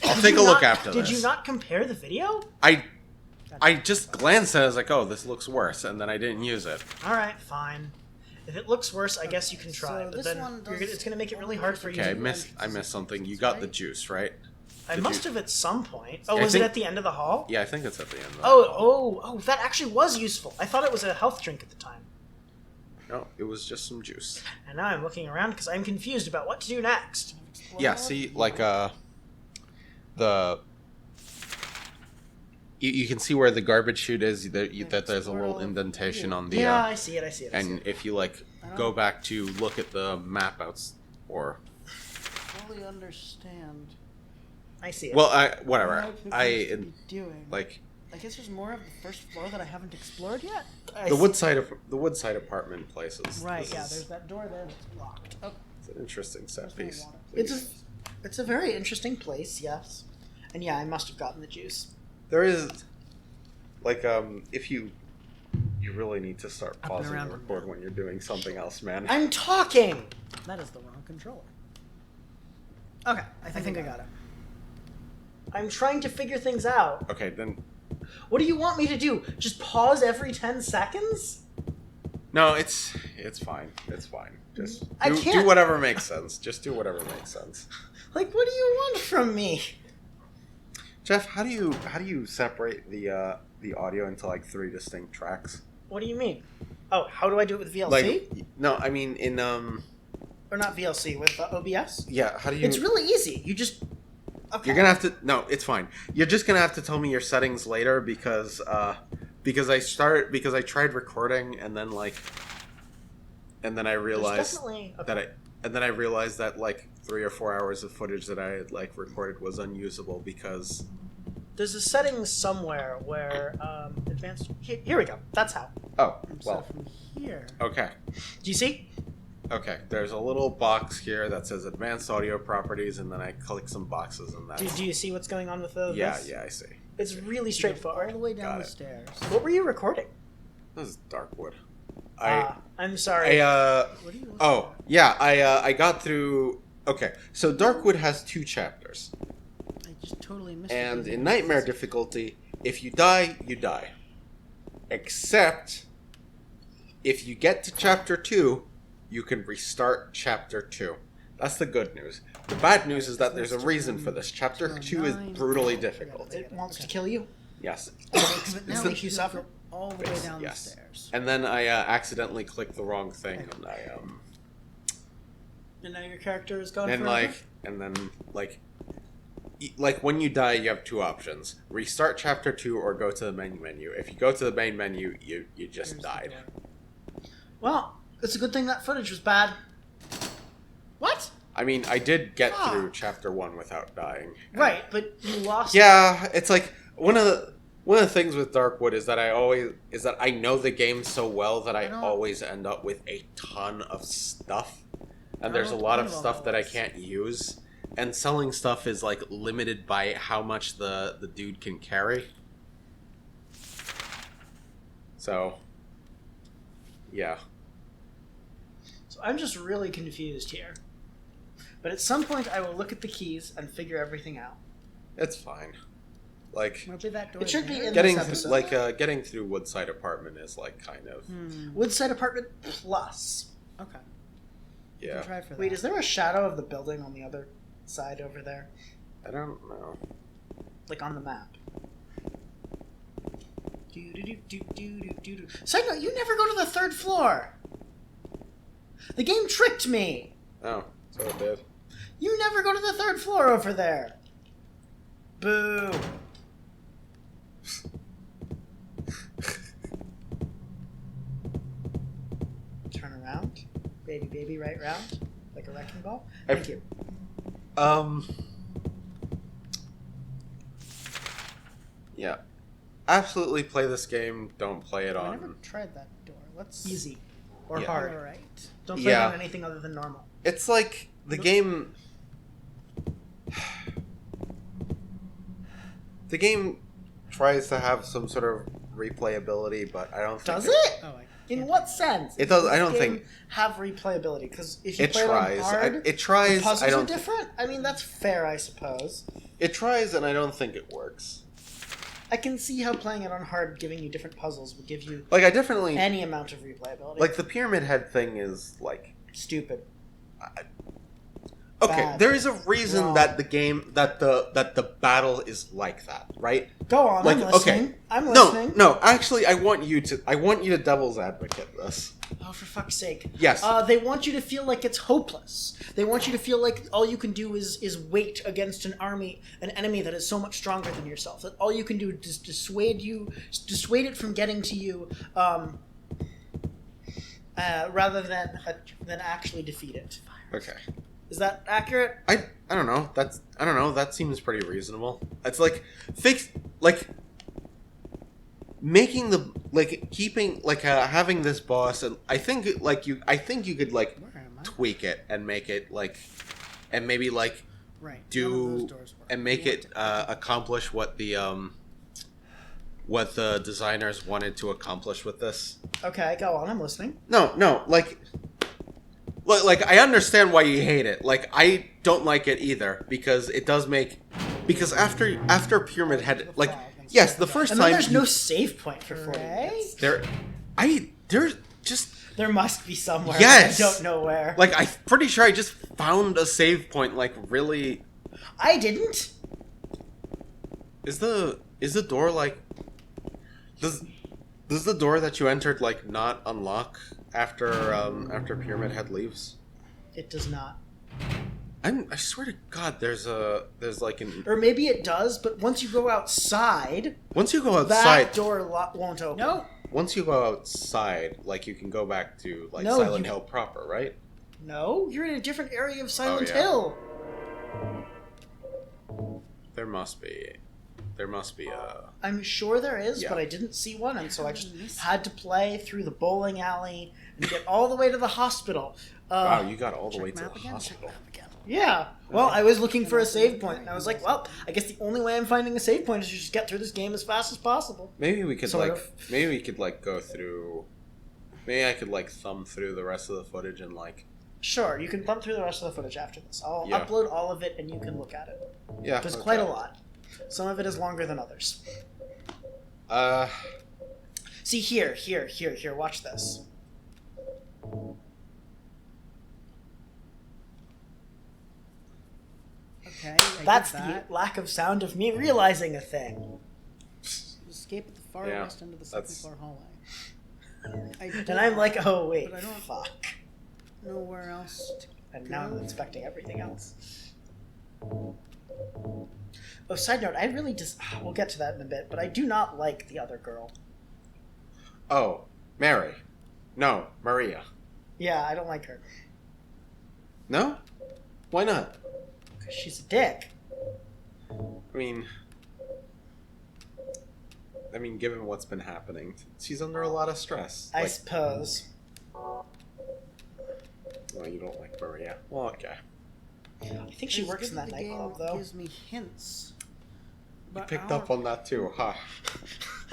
S1: I'll take a look after this.
S2: Did you not compare the video?
S1: I just glanced at it. I was like, oh, this looks worse, and then I didn't use it.
S2: All right, fine. If it looks worse, I guess you can try,
S3: So
S2: but
S3: this
S2: then
S3: one does
S2: it's going to make it really hard for you.
S1: Okay,
S2: to
S1: I missed something. You got the juice, right?
S2: I must have at some point. Oh,
S1: Yeah, I
S2: was it
S1: think-
S2: at the end of the hall?
S1: Yeah, I think it's at the end.
S2: Oh, that actually was useful. I thought it was a health drink at the time.
S1: No, it was just some juice.
S2: And now I'm looking around because I'm confused about what to do next.
S1: Yeah, see, the you can see where the garbage chute is. That there's a little indentation on the.
S2: Yeah, I see it. I see it.
S1: And if you go back to look at the map or.
S3: Fully understand.
S2: I see it.
S1: Well,
S3: what
S1: whatever.
S3: I'm supposed
S1: I
S3: to be doing.
S1: like
S3: I guess there's more of the first floor that I haven't explored yet.
S1: the Woodside apartment places.
S3: Right.
S1: This
S3: Yeah.
S1: is-
S3: There's that door there that's locked. Oh,
S1: It's an interesting set
S3: there's
S1: piece.
S3: no water.
S2: it's a very interesting place, yes. And yeah, I must have gotten the juice.
S1: There is, if you really need to start
S3: and
S1: pausing
S3: around
S1: the
S3: and
S1: record
S3: down.
S1: when you're doing something else, man.
S2: I'm talking.
S3: That is the wrong controller. Okay, I think I got it.
S2: I'm trying to figure things out.
S1: Okay, then.
S2: What do you want me to do? Just pause every 10 seconds?
S1: No, it's fine. It's fine. Just
S2: I
S1: do
S2: can't-
S1: whatever makes sense. Just do whatever makes sense.
S2: What do you want from me?
S1: Jeff, how do you separate the audio into 3 distinct tracks?
S2: What do you mean? Oh, how do I do it with VLC?
S1: No, I mean in
S2: Or not VLC, with OBS?
S1: yeah, how do you?
S2: It's really easy. You just... Okay.
S1: You're gonna have to. No, it's fine. You're just gonna have to tell me your settings later because I tried recording and then I realized
S2: definitely...
S1: that I realized that 3 or 4 hours of footage that I had recorded was unusable because
S2: There's a setting somewhere where advanced... Here we go. That's how.
S1: oh
S3: So
S1: well
S3: from here.
S1: okay.
S2: Do you see?
S1: Okay, there's a little box here that says advanced audio properties, and then I click some boxes and that.
S2: Do you see what's going on with
S1: Yeah,
S2: this?
S1: I see.
S2: It's really
S3: All the
S2: straightforward.
S3: way down
S1: Got
S3: the
S1: it.
S3: stairs.
S2: What were you recording?
S1: This is Darkwood.
S2: I'm sorry.
S3: What are you?
S1: Oh, yeah, I got through. Okay, so Darkwood has 2 chapters,
S3: I just totally missed it.
S1: and in Nightmare difficulty, if you die, you die. Except if you get to chapter 2, you can restart chapter 2. That's the good news. The bad news is that there's a reason for this. Chapter 2 is brutally difficult.
S2: It wants to kill you?
S1: Yes.
S3: But now
S2: the-
S3: we should
S2: suffer?
S3: go all the way down
S1: Yes.
S3: the stairs.
S1: And then I accidentally clicked the wrong thing, and
S2: And now your character is gone
S1: and
S2: forever?
S1: when you die, you have 2 options: restart chapter 2 or go to the main menu. If you go to the main menu, you just
S3: Here's the
S1: died.
S3: door.
S2: Well, it's a good thing that footage was bad. What?
S1: I mean, I did get through chapter 1 without dying.
S2: Right, but you lost...
S1: Yeah, it's one of the things with Darkwood is that I know the game so well that I
S3: don't-
S1: always end up with a ton of stuff, and
S3: I
S1: there's a
S3: don't
S1: lot
S3: know
S1: of
S3: about
S1: stuff
S3: all
S1: that I
S3: this.
S1: can't use, and selling stuff is limited by how much the dude can carry. So, yeah.
S2: So I'm just really confused here. But at some point I will look at the keys and figure everything out.
S1: It's fine.
S3: Maybe that door
S2: It should be
S3: there?
S2: in
S1: Getting
S2: this episode.
S1: getting through Woodside Apartment is kind of
S2: Woodside Apartment Plus.
S3: Okay.
S1: yeah.
S3: Try for that.
S2: Wait, is there a shadow of the building on the other side over there?
S1: I don't know.
S2: Like on the map. Side note, you never go to the 3rd floor. The game tricked me.
S1: Oh, so it did.
S2: You never go to the 3rd floor over there. Boo. Turn around. Baby, right round. Like a wrecking ball. Thank you.
S1: Yeah. Absolutely play this game. Don't play it
S3: I
S1: on.
S3: never tried that door. Let's
S2: Easy. Or
S1: Yeah.
S2: hard.
S3: Alright.
S2: Don't play it
S1: Yeah.
S2: on anything other than normal.
S1: It's like the game. The game tries to have some sort of replayability, but I don't think
S2: Does it?
S3: Oh, I
S2: In
S3: can't
S2: what
S3: do
S2: sense?
S1: It does- I
S2: Does
S1: don't
S2: this
S1: think-
S2: game have replayability, because if you
S1: it
S2: play
S1: tries.
S2: it on hard,
S1: It tries.
S2: the puzzles
S1: I
S2: are
S1: don't.
S2: different. I mean, that's fair, I suppose.
S1: It tries, and I don't think it works.
S2: I can see how playing it on hard, giving you different puzzles, would give you
S1: Like I definitely
S2: any amount of replayability.
S1: like the pyramid head thing is like
S2: stupid.
S1: okay.
S2: Bad.
S1: There is a reason
S2: Wrong.
S1: that the game that the battle is like that, right?
S2: Go on,
S1: Like
S2: I'm listening. I'm
S1: No,
S2: listening.
S1: no. Actually, I want you to devil's advocate this.
S2: Oh, for fuck's sake.
S1: Yes.
S2: They want you to feel like it's hopeless. They want you to feel like all you can do is wait against an enemy that is so much stronger than yourself. That all you can do is dissuade it from getting to you, rather than actually defeat it.
S1: Okay.
S2: Is that accurate?
S1: I don't know. I don't know. That seems pretty reasonable. It's like making the keeping having this boss, and I think you could like
S3: Where am I?
S1: tweak it and make it and maybe
S3: Right. One of those
S1: do
S3: doors work.
S1: and make
S3: You
S1: it
S3: want to-
S1: accomplish what the designers wanted to accomplish with this.
S2: Okay, go on. I'm listening.
S1: No, like I understand why you hate it. Like I don't like it either because it does make after Pyramid Head, like yes, the first
S2: And then
S1: time
S2: there's no save point for 40
S3: Right?
S2: minutes.
S1: there's just
S2: There must be somewhere.
S1: Yes!
S2: I don't know where.
S1: like I'm pretty sure I just found a save point. Like really,
S2: I didn't.
S1: is the door like does the door that you entered like not unlock after Pyramid Head leaves?
S2: It does not.
S1: I swear to God, there's like an
S2: Or maybe it does, but once you go outside,
S1: once you go
S2: that
S1: outside.
S2: door won't open.
S3: No.
S1: Once you go outside, like you can go back to like
S2: No,
S1: Silent
S2: you-
S1: Hill proper, right?
S2: No, you're in a different area of Silent
S1: yeah.
S2: Hill.
S1: There must be a.
S2: I'm sure there is,
S1: Yeah.
S2: but I didn't see one, and so I
S3: How
S2: just
S3: did I miss
S2: had to play through the bowling alley and get all the way to the hospital.
S1: Wow, you got all the
S3: Check
S1: way to
S3: map
S1: the
S3: again.
S1: hospital.
S3: Check map again.
S2: Yeah. Well, I was looking for a save point, and I was like, well, I guess the only way I'm finding a save point is to just get through this game as fast as possible.
S1: Maybe we could
S2: Sort
S1: like
S2: of.
S1: maybe we could like go through. Maybe I could like thumb through the rest of the footage and like
S2: Sure, you can bump through the rest of the footage after this. I'll
S1: Yeah.
S2: upload all of it, and you can look at it.
S1: yeah.
S2: There's
S1: okay.
S2: quite a lot. Some of it is longer than others. See, here. Watch this.
S3: Okay.
S2: That's
S3: I did that.
S2: the lack of sound of me realizing a thing.
S3: Escape at the far
S1: Yeah,
S3: west end of the second
S1: that's-
S3: floor hallway. I did
S2: And I'm like,
S3: that,
S2: oh wait,
S3: but I don't
S2: fuck.
S3: know where else to
S2: And now I'm
S3: go.
S2: inspecting everything else. Oh, side note, I really just... We'll get to that in a bit, but I do not like the other girl.
S1: Oh, Mary. No, Maria.
S2: Yeah, I don't like her.
S1: No? Why not?
S2: Because she's a dick.
S1: I mean, given what's been happening, she's under a lot of stress.
S2: I
S1: Like,
S2: suppose.
S1: well, you don't like Maria. Well, okay.
S2: I think she
S3: It's
S2: works
S3: good
S2: in that
S3: the game
S2: nightclub, though.
S3: Gives me hints.
S1: You
S3: But
S1: picked
S3: our-
S1: up on that too, huh?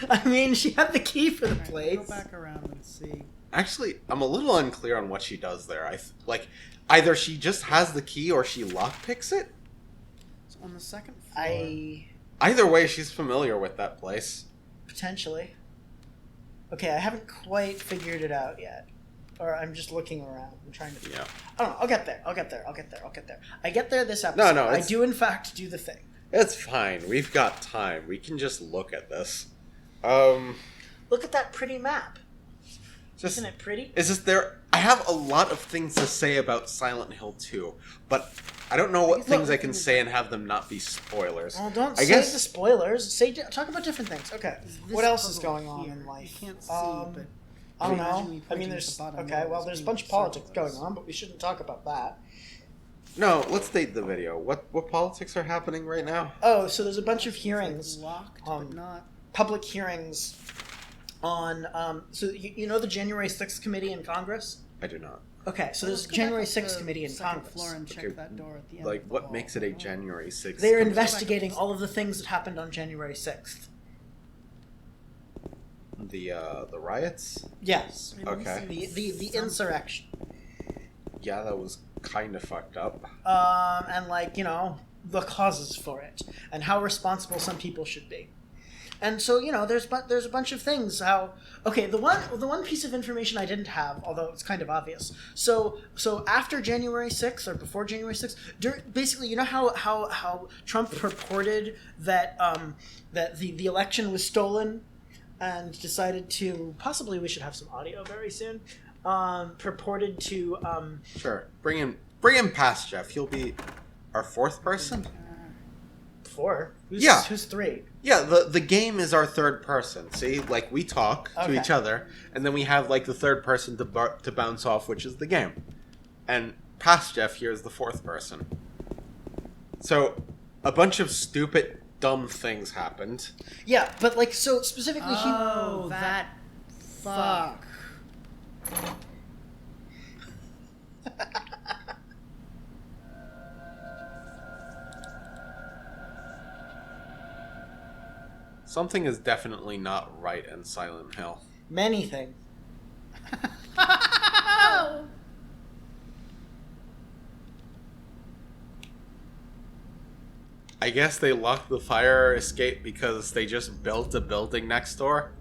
S2: I mean, she had the key for the
S3: Alright,
S2: place.
S3: Go back around and see.
S1: Actually, I'm a little unclear on what she does there. Like, either she just has the key or she lockpicks it.
S3: So on the second floor.
S1: Either way, she's familiar with that place.
S2: Potentially. Okay, I haven't quite figured it out yet. Or I'm just looking around. I'm trying to...
S1: Yeah.
S2: I don't know. I'll get there. I get there this episode.
S1: No,
S2: I do, in fact, do the thing.
S1: It's fine. We've got time. We can just look at this.
S2: Look at that pretty map.
S1: Just,
S2: Isn't it pretty?
S1: Is this there? I have a lot of things to say about Silent Hill 2, but I don't know what things I can say and have them not be spoilers.
S2: Well, don't
S1: I
S2: say
S1: guess
S2: the spoilers. Talk about different things. Okay. What else is going on
S3: here.
S2: in life?
S3: You can't see, but
S2: I don't
S3: imagine
S2: know.
S3: me
S2: I mean,
S3: pointing at
S2: there's...
S3: the bottom
S2: Okay,
S3: row
S2: well,
S3: as
S2: there's a
S3: being
S2: bunch of politics
S3: circles.
S2: going on, but we shouldn't talk about that.
S1: no. Let's date the video. What politics are happening right now?
S2: Oh, so there's a bunch of
S3: It's
S2: hearings.
S3: like locked, but not.
S2: Public hearings on... so you know the January 6th committee in Congress?
S1: I do not.
S2: Okay, so there's
S3: Let's
S2: a
S3: go
S2: January
S3: back up
S2: 6th
S3: to
S2: committee in
S3: second
S2: Congress.
S3: floor and check
S1: Okay,
S3: that door at the end
S1: Like,
S3: of the
S1: what
S3: hall.
S1: makes it a January 6th?
S2: They're
S3: Come back
S2: investigating
S3: up.
S2: all of the things that happened on January 6th.
S1: The riots?
S2: Yes.
S1: Okay.
S2: The insurrection.
S1: Yeah, that was kind of fucked up.
S2: And like, you know, the causes for it and how responsible some people should be. And so, you know, there's a bunch of things how the one piece of information I didn't have, although it's kind of obvious. So after January 6th or before January 6th, basically, you know how Trump purported that that the election was stolen and decided to possibly we should have some audio very soon. Purported to
S1: Sure. Bring him past Jeff. He'll be our fourth person.
S2: four. Who's three?
S1: Yeah, the game is our third person. See, like we talk to
S2: Okay.
S1: each other, and then we have like the third person to bounce off, which is the game. And past Jeff here is the fourth person. So, a bunch of stupid, dumb things happened.
S2: Yeah, but like so specifically,
S3: Oh, that fuck.
S1: Something is definitely not right in Silent Hill.
S2: many things.
S1: I guess they locked the fire escape because they just built a building next door.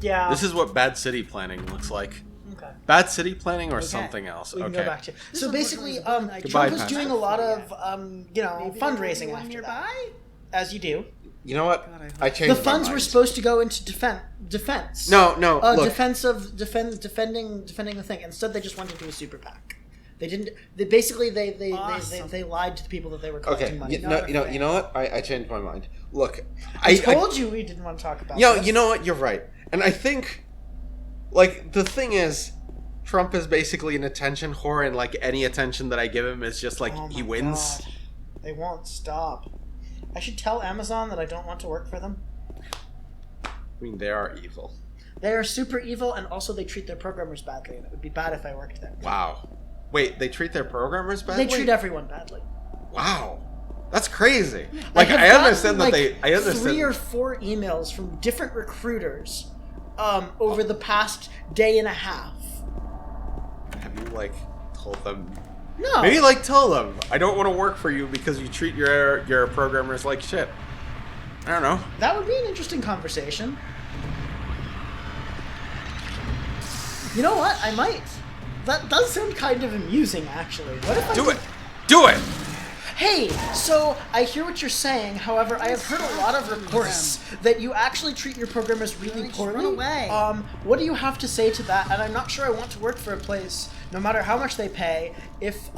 S2: Yeah.
S1: This is what bad city planning looks like.
S2: okay.
S1: Bad city planning or something else.
S2: We can
S1: Okay.
S2: go back to
S3: This
S2: so
S3: unfortunately
S2: basically,
S3: is a building I
S1: Goodbye,
S2: Trump is
S1: Pat.
S2: doing a lot of
S3: Maybe
S2: fundraising
S3: one
S2: after
S3: nearby.
S2: that, as you do.
S1: You know what?
S3: God, I hope-
S1: I changed
S2: The funds
S1: my
S2: were
S1: mind.
S2: supposed to go into defense.
S1: No, look.
S2: Defending the thing. Instead, they just went into a super PAC. They didn't. They basically they
S3: Awesome.
S2: they lied to the people that they were collecting
S1: Okay,
S2: money.
S3: Not a fan.
S1: you know what? I changed my mind. Look,
S2: I told you we didn't want to talk about. this.
S1: you know what? You're right. And I think, like, the thing is, Trump is basically an attention whore, and like any attention that I give him is just like
S2: Oh
S1: he
S2: my
S1: wins.
S2: God. They won't stop. I should tell Amazon that I don't want to work for them.
S1: I mean, they are evil.
S2: They are super evil, and also they treat their programmers badly, and it would be bad if I worked there.
S1: Wow. Wait, they treat their programmers badly?
S2: They treat everyone badly.
S1: Wow. That's crazy. Like,
S2: have
S1: I
S2: gotten,
S1: understand that
S2: like,
S1: I understand.
S2: 3 or 4 emails from different recruiters over the past day and a half.
S1: Have you like told them?
S2: No.
S1: Maybe like tell them I don't want to work for you because you treat your programmers like shit. I don't know.
S2: That would be an interesting conversation. You know what? I might. That does sound kind of amusing, actually. What if I
S1: Do it. Do it.
S2: Hey, so I hear what you're saying. However, I have heard a lot of reports that you actually treat your programmers really
S3: Just
S2: poorly.
S3: run away.
S2: What do you have to say to that? And I'm not sure I want to work for a place, no matter how much they pay. If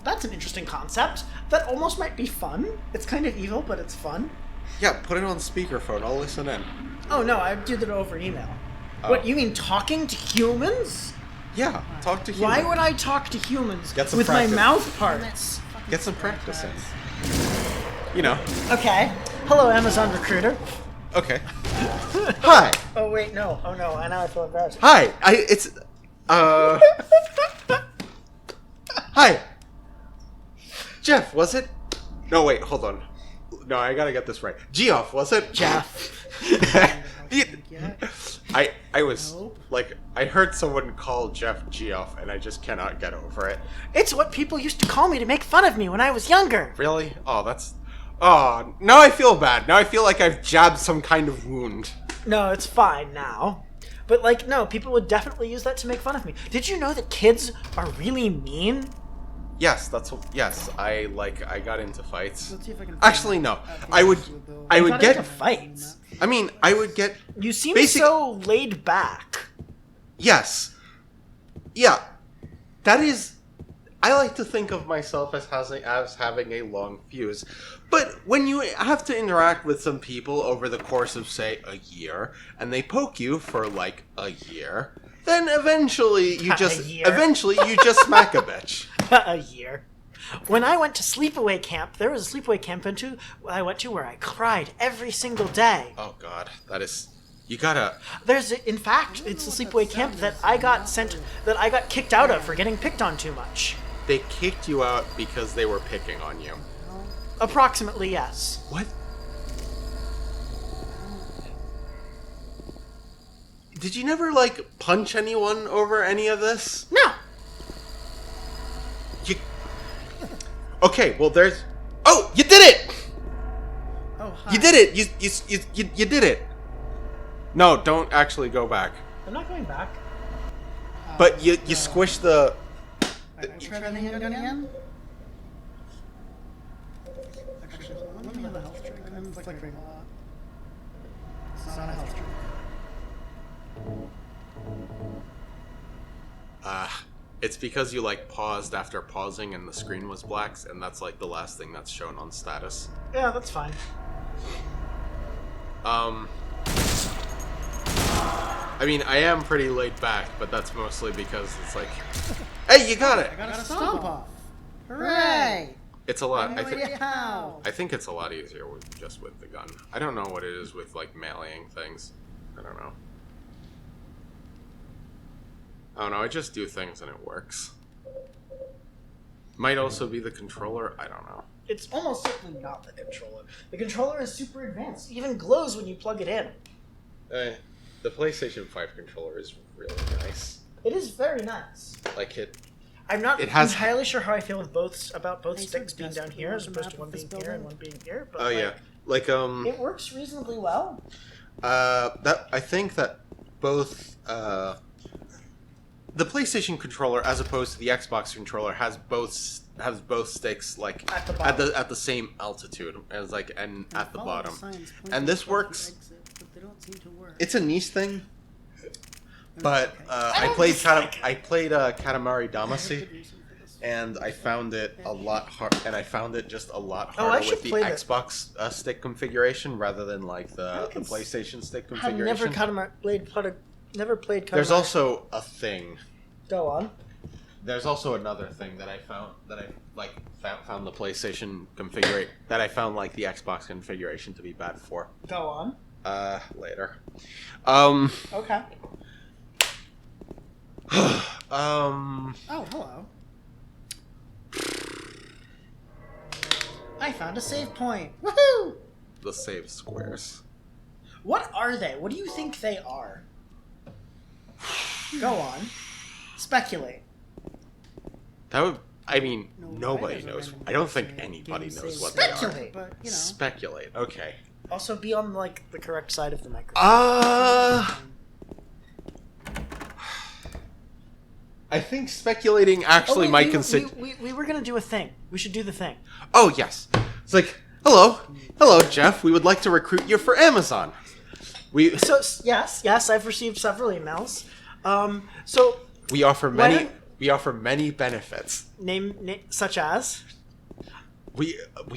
S2: that's an interesting concept. That almost might be fun. It's kind of evil, but it's fun.
S1: Yeah, put it on speakerphone. I'll listen in.
S2: Oh no, I do that over email.
S1: Oh.
S2: What, you mean talking to humans?
S1: Yeah, talk to
S2: Why
S1: humans.
S2: would I talk to humans
S1: Get some
S2: with
S1: practice.
S2: my mouth parts?
S1: Get some practice in. You know.
S2: Okay. Hello, Amazon recruiter.
S1: Okay. Hi.
S2: Oh wait, no. Oh no. I now I feel embarrassed.
S1: Hi. Hi. Jeff, was it? No, wait, hold on. No, I gotta get this right. Geoff, was it?
S2: Jeff.
S1: I was
S3: Nope.
S1: like, I heard someone call Jeff Geoff, and I just cannot get over it.
S2: It's what people used to call me to make fun of me when I was younger.
S1: Really? Oh, that's. Oh, now I feel bad. Now I feel like I've jabbed some kind of wound.
S2: No, it's fine now. But like, no, people would definitely use that to make fun of me. Did you know that kids are really mean?
S1: Yes, I got into fights.
S3: Let's see if I can find
S1: Actually,
S3: that.
S1: no.
S3: Okay,
S1: I would
S2: Got
S1: get
S2: into fights.
S1: I mean, I would get
S2: You seem
S1: Basic-
S2: so laid back.
S1: yes. Yeah. That is I like to think of myself as having a long fuse. But when you have to interact with some people over the course of, say, a year, and they poke you for, like, a year, then eventually you just smack a bitch.
S2: A year. When I went to sleepaway camp, there was a sleepaway camp I went to where I cried every single day.
S1: Oh, God. That is... You gotta...
S2: In fact, it's a sleepaway camp that I got kicked out of for getting picked on too much.
S1: They kicked you out because they were picking on you.
S2: Approximately, yes.
S1: What? Did you never, like, punch anyone over any of this?
S2: No.
S1: Okay, well, there's... Oh, you did it!
S3: Oh, hi.
S1: You did it! You did it! No, don't actually go back.
S2: I'm not going back.
S1: But you squish the...
S3: Try the handgun again? Actually, let me have a health drink. I'm flickering a lot. It's not a health drink.
S1: It's because you, like, paused after pausing and the screen was black, and that's, like, the last thing that's shown on status.
S2: Yeah, that's fine.
S1: I mean, I am pretty laid back, but that's mostly because it's like... Hey, you got it!
S3: I got a stomp off! Hooray!
S1: It's a lot...
S3: No idea how!
S1: I think it's a lot easier just with the gun. I don't know what it is with, like, meleeing things. I don't know. I don't know, I just do things and it works. Might also be the controller, I don't know.
S2: It's almost certainly not the controller. The controller is super advanced. It even glows when you plug it in.
S1: The PlayStation 5 controller is really nice.
S2: It is very nice.
S1: Like it...
S2: I'm not
S1: It has-
S2: entirely sure how I feel with both
S3: Hey,
S2: sticks
S3: so
S2: being down
S3: just
S2: here as
S3: the
S2: opposed
S3: map
S2: to one
S3: of this
S2: being here and
S3: building?
S2: one being here. But
S1: Oh, yeah. Like,
S2: it works reasonably well.
S1: I think that both, the PlayStation controller, as opposed to the Xbox controller, has both sticks like
S2: At the bottom.
S1: at the same altitude as like and at the
S3: Follow
S1: bottom.
S3: signs pointing
S1: And this
S3: towards the
S1: works.
S3: exit, but they don't seem to work.
S1: It's a niche thing, but
S3: Okay.
S1: I
S2: don't
S1: played
S2: dislike it.
S1: Katamari
S3: I have
S1: Damacy,
S3: good reason for this.
S1: and I found it a lot hard. And I found it just a lot
S2: Oh, I
S1: harder
S2: should
S1: with the
S2: play that.
S1: Xbox stick configuration rather than like the
S2: can
S1: PlayStation stick
S2: I've
S1: configuration.
S2: never played Katamari.
S1: There's also a thing.
S2: Go on.
S1: There's also another thing that I found that I like found the PlayStation that I found like the Xbox configuration to be bad for.
S2: Go on.
S1: Later.
S2: Okay.
S3: Oh, hello. I found a save point. Woohoo!
S1: The save squares.
S2: What are they? What do you think they are? Go on. Speculate.
S1: That would. I mean,
S3: No,
S1: nobody
S3: writers are
S1: knows.
S3: random
S1: I don't
S3: guessing
S1: think
S3: at
S1: anybody
S3: game
S1: knows
S3: save
S1: what they are.
S2: Speculate.
S3: But, you know.
S1: Speculate. Okay.
S2: Also, be on like the correct side of the microphone.
S1: I think speculating actually
S2: wait,
S1: might consider.
S2: we were gonna do a thing. We should do the thing.
S1: Oh yes. It's like, hello, Jeff. We would like to recruit you for Amazon.
S2: So yes, I've received several emails. So
S1: We offer
S2: Why
S1: many.
S2: don't-
S1: We offer many benefits.
S2: name such as
S1: We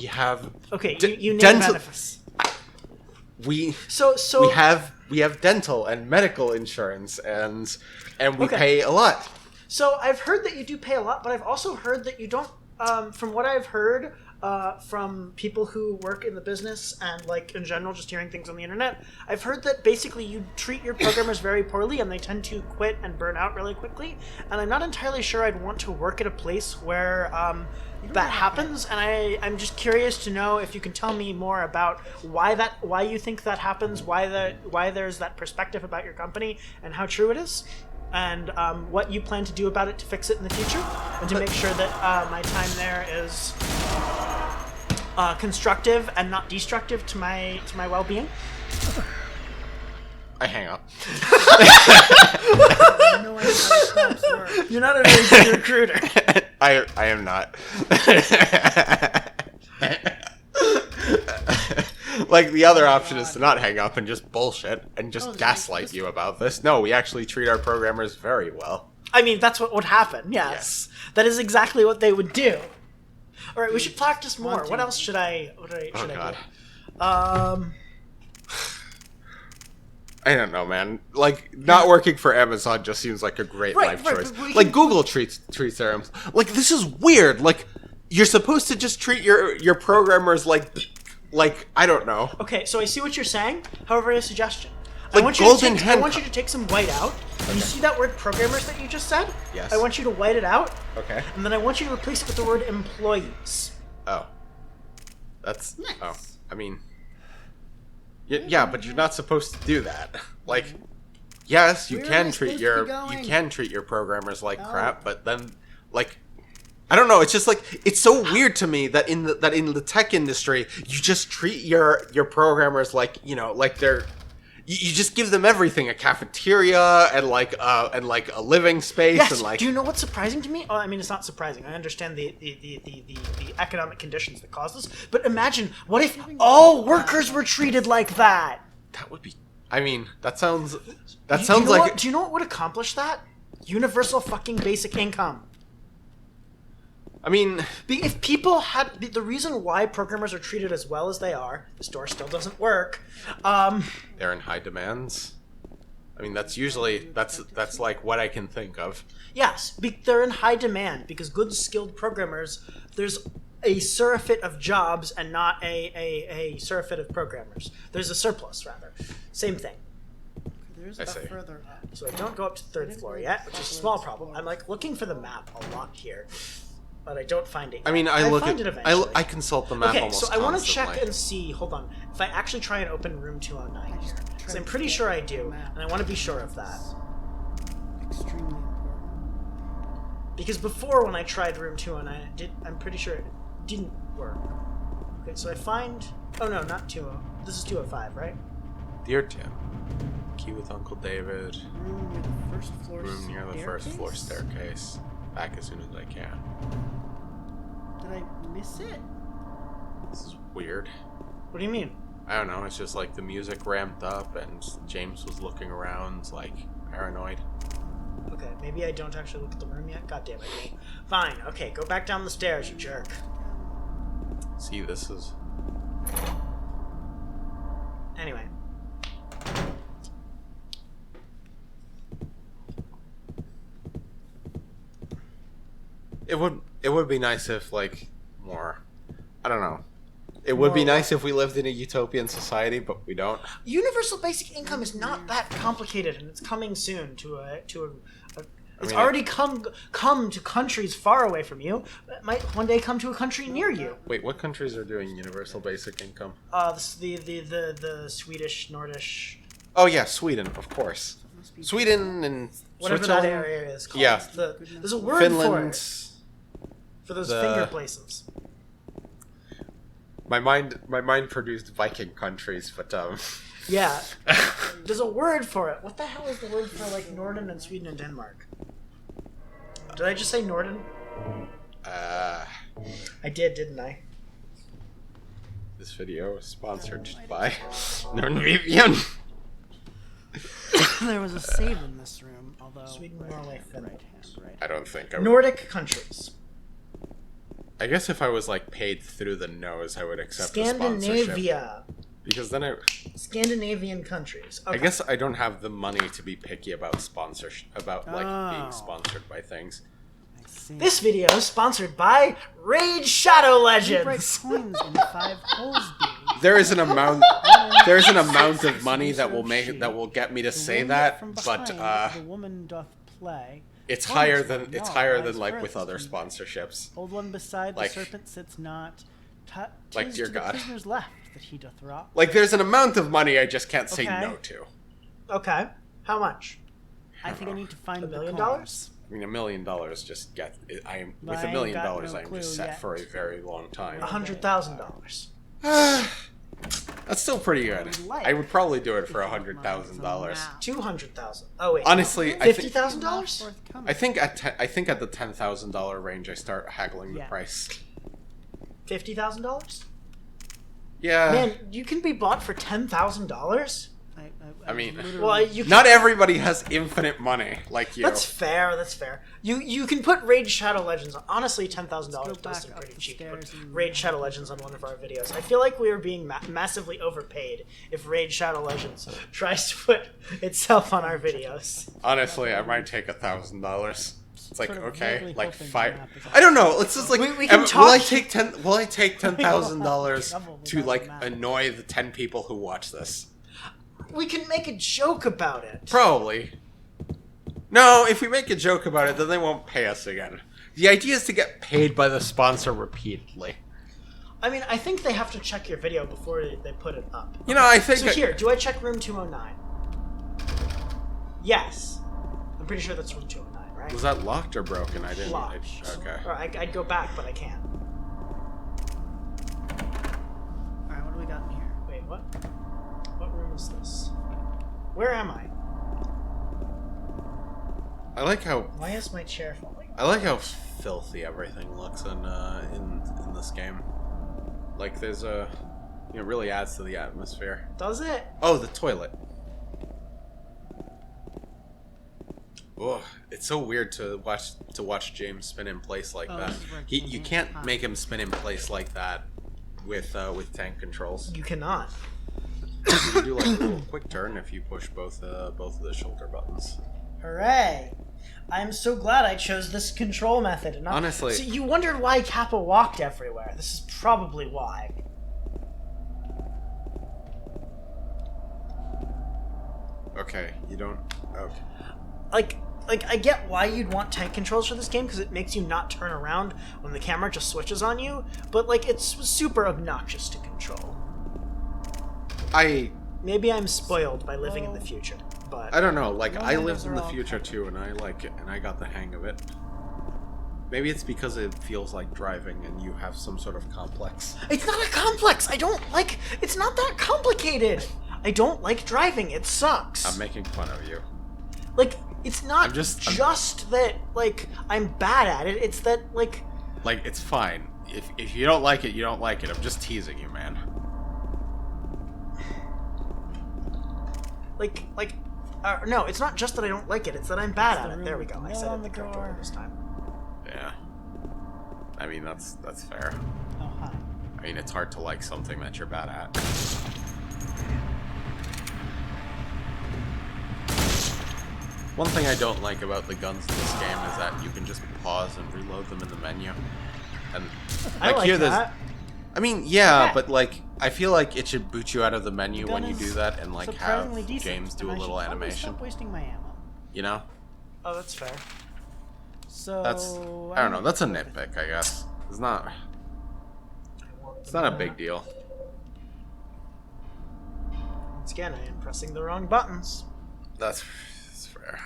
S1: have.
S2: okay,
S1: D-
S2: you name
S1: dental-
S2: benefits.
S1: We
S2: So
S1: we have dental and medical insurance and we
S2: Okay.
S1: pay a lot.
S2: So I've heard that you do pay a lot, but I've also heard that you don't. From what I've heard from people who work in the business and like in general, just hearing things on the internet, I've heard that basically you treat your programmers very poorly and they tend to quit and burn out really quickly. And I'm not entirely sure I'd want to work at a place where that happens. And I'm just curious to know if you can tell me more about why you think that happens, why there's that perspective about your company, and how true it is. And what you plan to do about it to fix it in the future, and to make sure that my time there is constructive and not destructive to my well-being.
S1: I hang up.
S3: I have no idea how cops work.
S2: You're not a very good recruiter.
S1: I am not. Like, the other option is to not hang up and just bullshit and just gaslight you about this. No, we actually treat our programmers very well.
S2: I mean, that's what would happen, yes. That is exactly what they would do. Alright, we should practice more. What else should I
S1: God.
S2: do?
S1: I don't know, man. Like, not working for Amazon just seems like a great life choice. Like, Google treats their like, this is weird. Like, you're supposed to just treat your programmers like I don't know.
S2: Okay, so I see what you're saying. However, I have a suggestion.
S1: Like
S2: I want you to take some white out. And you see that word programmers that you just said?
S1: Yes.
S2: I want you to white it out.
S1: Okay.
S2: And then I want you to replace it with the word employees.
S1: Oh. That's
S3: Nice.
S1: oh. I mean, yeah, but you're not supposed to do that. Like, yes, you
S3: Where am
S1: can
S3: I
S1: treat
S3: supposed to be going?
S1: your programmers like crap, but then, like, I don't know. It's just like, it's so weird to me that in the tech industry, you just treat your programmers like, you know, like they're, you just give them everything, a cafeteria and like a living space.
S2: Yes.
S1: And like,
S2: Do you know what's surprising to me? Oh, I mean, it's not surprising. I understand the economic conditions that cause this. But imagine, what if all workers were treated like that?
S1: that would be. I mean, that sounds
S2: Do you know
S1: like.
S2: do you know what would accomplish that? Universal fucking basic income.
S1: I mean,
S2: If people had the reason why programmers are treated as well as they are, the store still doesn't work.
S1: they're in high demands. I mean, that's usually that's like what I can think of.
S2: Yes, they're in high demand because good skilled programmers. There's a surfeit of jobs and not a surfeit of programmers. There's a surplus rather. Same thing.
S3: There's
S1: I
S3: a
S1: see.
S3: further up.
S2: So I don't go up to the third floor yet, which is a small problem. I'm like looking for the map a lot here, but I don't find it yet.
S1: I mean, I look
S2: find
S1: at
S2: it eventually.
S1: I consult the map
S2: Okay,
S1: almost
S2: so I want to check
S1: constantly.
S2: and see. Hold on. If I actually try and open room 209 here, because I'm pretty sure I do, and I want to be sure of that.
S3: Extremely important.
S2: Because before, when I tried room 209, I'm pretty sure it didn't work. Okay, so I find. Oh no, not 20. This is 205, right?
S1: Dear Tim, key with Uncle David.
S3: Room near the first floor.
S1: Room near the first floor
S3: staircase?
S1: staircase. Back as soon as I can.
S3: Did I miss it?
S1: This is weird.
S2: What do you mean?
S1: I don't know. It's just like the music ramped up and James was looking around like paranoid.
S2: Okay, maybe I don't actually look at the room yet. God damn it. Fine. Okay, go back down the stairs, you jerk.
S1: See, this is.
S2: Anyway.
S1: It would be nice if like more. I don't know. It would be nice if we lived in a utopian society, but we don't.
S2: Universal basic income is not that complicated, and it's coming soon it's
S1: mean,
S2: already come to countries far away from you. It might one day come to a country near you.
S1: Wait, what countries are doing universal basic income?
S2: The Swedish, Nordish,
S1: Oh yeah, Sweden, of course. Sweden and
S2: whatever that
S1: Switzerland.
S2: area is called.
S1: Yeah.
S2: There's a word
S1: Finland.
S2: for those
S1: the-
S2: finger places.
S1: My mind produced Viking countries, but
S2: Yeah. There's a word for it. What the hell is the word for like Norden and Sweden and Denmark? Did I just say Norden? I did, didn't I?
S1: This video is sponsored by NordVPN.
S3: There was a save in this room, although
S2: Sweden, Norway, Finland.
S3: right.
S1: I don't think I would.
S2: Nordic countries.
S1: I guess if I was like paid through the nose, I would accept a sponsorship.
S2: Scandinavia.
S1: Because then
S2: Scandinavian countries. Okay.
S1: I guess I don't have the money to be picky about sponsorship, about like being
S3: Oh.
S1: sponsored by things.
S3: I see.
S2: This video is sponsored by Raid Shadow
S3: You break
S2: Legends.
S3: coins in 5 holes, B.
S1: There is an amount. There's an amount of money that will get me to say
S3: Wind
S1: that,
S3: from
S1: but
S3: behind, the woman doth play.
S1: it's
S3: Wonders
S1: higher
S3: from
S1: than
S3: beyond,
S1: like
S3: lies
S1: with other
S3: furthest.
S1: sponsorships.
S3: Old one beside
S1: Like-
S3: the serpent sits not.
S1: Like,
S3: Tis
S1: dear
S3: to the
S1: God.
S3: prisoner's left that he doth rot.
S1: Like there's an amount of money I just can't say
S3: Okay.
S1: no to.
S2: Okay. How much?
S3: I think I need to find
S2: $1
S3: the
S2: million?
S3: coins.
S1: I mean, $1 million just get. I am
S3: But
S1: with
S3: I
S1: $1
S3: ain't
S1: million
S3: got
S1: dollars.
S3: no
S1: I'm
S3: clue
S1: just set
S3: yet.
S1: for a very long time.
S2: $100,000.
S1: That's still pretty good.
S3: would like
S1: I would probably do it for
S3: to keep mine, so
S1: $100,000.
S3: now-
S2: 200,000. Oh wait.
S1: Honestly, I think
S2: $50,000.
S3: Forthcoming.
S1: I think at the $10,000 range, I start haggling the
S3: Yeah.
S1: price.
S2: $50,000.
S1: Yeah.
S2: Man, you can be bought for $10,000.
S1: I mean,
S3: literally-
S2: Well, you can,
S1: not everybody has infinite money like you.
S2: that's fair. That's fair. You can put Raid Shadow Legends on. Honestly, $10,000
S3: Let's go
S2: does
S3: back
S2: seem
S3: up
S2: pretty
S3: the
S2: cheap.
S3: stairs
S2: Put
S3: and-
S2: Raid Shadow Legends on one of our videos. I feel like we are being massively overpaid if Raid Shadow Legends tries to put itself on our videos.
S1: Honestly, I might take $1,000. It's like,
S3: Sort of
S1: okay,
S3: vaguely
S1: like
S3: hoping
S1: five.
S3: the map is
S1: I don't know. It's just like,
S2: We can
S1: will
S2: talk-
S1: I take $10,000
S3: Trouble
S1: to
S3: without
S1: like
S3: a map.
S1: annoy the 10 people who watch this?
S2: We can make a joke about it.
S1: Probably. No, if we make a joke about it, then they won't pay us again. The idea is to get paid by the sponsor repeatedly.
S2: I mean, I think they have to check your video before they put it up.
S1: You know, I think.
S2: So here, do I check room 209? Yes. I'm pretty sure that's room 209, right?
S1: Was that locked or broken? I didn't.
S2: Locked.
S1: Okay.
S2: Or I'd go back, but I can't.
S3: Alright, what do we got in here?
S2: Wait, what? What room is this? Where am I?
S1: I like how
S2: Why is my chair falling?
S1: filthy everything looks in this game. Like there's a, it really adds to the atmosphere.
S2: Does it?
S1: Oh, the toilet. Ugh, it's so weird to watch James spin in place like
S3: Oh,
S1: that.
S3: this is where it
S1: You
S3: came
S1: can't
S3: in.
S1: make him spin in place like that with tank controls.
S2: You cannot.
S1: You do like a little quick turn if you push both of the shoulder buttons.
S2: Hooray! I'm so glad I chose this control method. And not...
S1: Honestly-
S2: So you wondered why Kappa walked everywhere. This is probably why.
S1: Okay, you don't. Okay.
S2: Like I get why you'd want tank controls for this game because it makes you not turn around when the camera just switches on you, but like it's super obnoxious to control. Maybe I'm spoiled by living in the future, but
S1: I don't know. Like
S3: No
S1: I
S3: windows
S1: lived in
S3: are
S1: the
S3: all
S1: future
S3: covered.
S1: too, and I like it, and I got the hang of it. Maybe it's because it feels like driving, and you have some sort of complex.
S2: it's not a complex. I don't like. It's not that complicated. I don't like driving. It sucks.
S1: I'm making fun of you.
S2: Like it's not
S1: I'm just-
S2: that like I'm bad at it. It's that like
S1: Like it's fine. If you don't like it, you don't like it. I'm just teasing you, man.
S2: no, it's not just that I don't like it. It's that I'm bad at
S3: the
S2: it. There we
S3: room
S2: go.
S3: with
S2: I
S3: the
S2: said
S3: nail
S2: it
S3: on
S2: the
S3: the
S2: correct
S3: door.
S2: order this time.
S1: Yeah. I mean that's fair.
S3: Oh, hi.
S1: I mean it's hard to like something that you're bad at. One thing I don't like about the guns in this game is that you can just pause and reload them in the menu. And
S2: I like
S1: here
S2: that.
S1: I mean, yeah,
S2: Okay.
S1: but like I feel like it should boot you out of the menu
S3: The
S1: when
S3: gun
S1: you do
S3: is
S1: that and like have
S3: surprisingly decent,
S1: James do
S3: and
S1: a
S3: I
S1: little
S3: should probably
S1: animation.
S3: Stop wasting my ammo.
S1: You know?
S2: Oh, that's fair.
S3: So
S1: I don't know, that's a nitpick, I guess. It's not a big deal.
S2: Once again, I am pressing the wrong buttons.
S1: That's fair.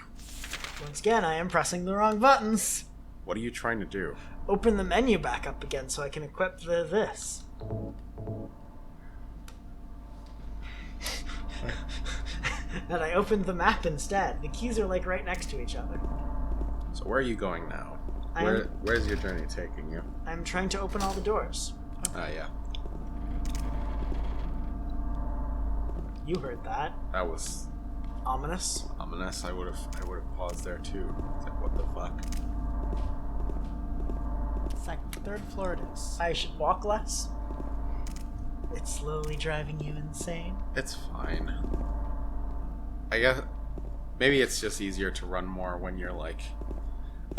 S2: Once again, I am pressing the wrong buttons.
S1: What are you trying to do?
S2: Open the menu back up again so I can equip this. And I opened the map instead. The keys are like right next to each other.
S1: So where are you going now? Where's your journey taking you?
S2: I'm trying to open all the doors.
S1: Ah, yeah.
S2: You heard that.
S1: That was
S2: Ominous.
S1: ominous. I would have paused there too. It's like, what the fuck?
S3: Third floor it is.
S2: I should walk less. It's slowly driving you insane.
S1: It's fine. I guess maybe it's just easier to run more when you're like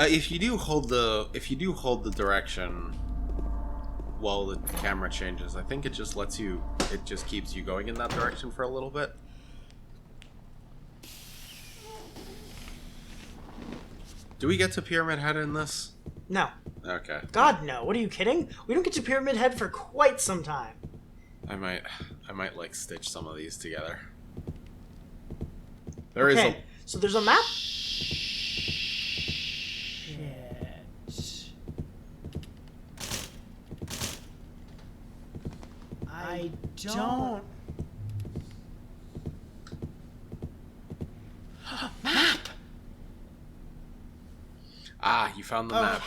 S1: if you do hold the direction while the camera changes, I think it just keeps you going in that direction for a little bit. Do we get to Pyramid Head in this?
S2: No.
S1: Okay.
S2: God, no. What are you kidding? We don't get to Pyramid Head for quite some time.
S1: I might like stitch some of these together. There is
S2: Okay, so there's a map.
S3: Shit. I don't
S1: found the map.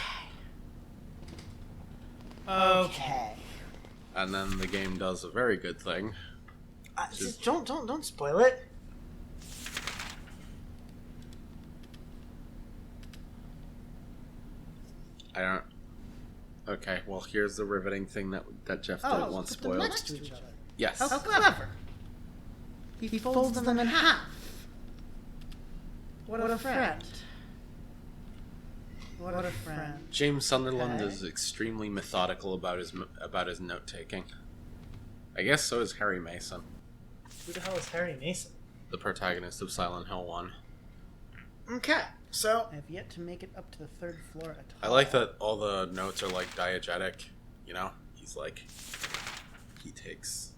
S2: Okay.
S1: And then the game does a very good thing.
S2: Just don't spoil it.
S1: I don't... Okay, well, here's the riveting thing that Jeff didn't want
S3: put them
S1: spoiled.
S3: next to each other.
S1: Yes.
S3: How clever. He folds them in half. What a friend. What a friend.
S1: James Sunderland
S3: Okay.
S1: is extremely methodical about his note taking. I guess so is Harry Mason,
S2: Who the hell is Harry Mason?
S1: the protagonist of Silent Hill 1.
S2: Okay, so
S3: I have yet to make it up to the 3rd floor at
S1: I
S3: all.
S1: like that all the notes are like diegetic. You know, he's like he takes.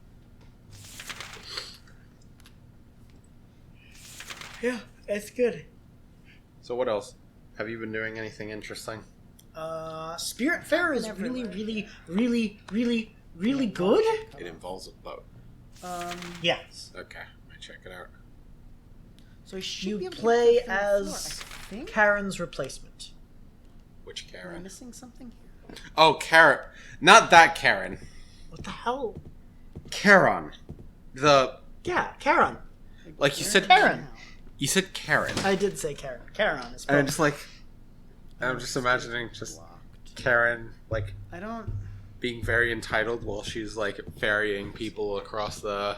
S2: yeah, it's good.
S1: So what else? Have you been doing anything interesting?
S2: Spiritfarer is really, really, really, really, really good.
S1: It involves a boat.
S2: Yes.
S1: Okay, I check it out.
S3: So I should
S2: You
S3: be able to
S2: play
S3: get to the 3rd floor,
S2: as
S3: I think.
S2: Karen's replacement.
S1: Which
S3: Am I
S1: Karen?
S3: missing something here?
S1: Oh, Karen. Not that Karen.
S2: What the hell?
S1: Karen. The
S2: Yeah, Karen.
S1: like you said.
S2: Karen.
S1: You said Karen.
S2: I did say Karen. Karen is
S1: And I'm
S2: both.
S1: just like, I'm just imagining just
S3: Blocked.
S1: Karen like
S3: I don't.
S1: being very entitled while she's like ferrying people across the.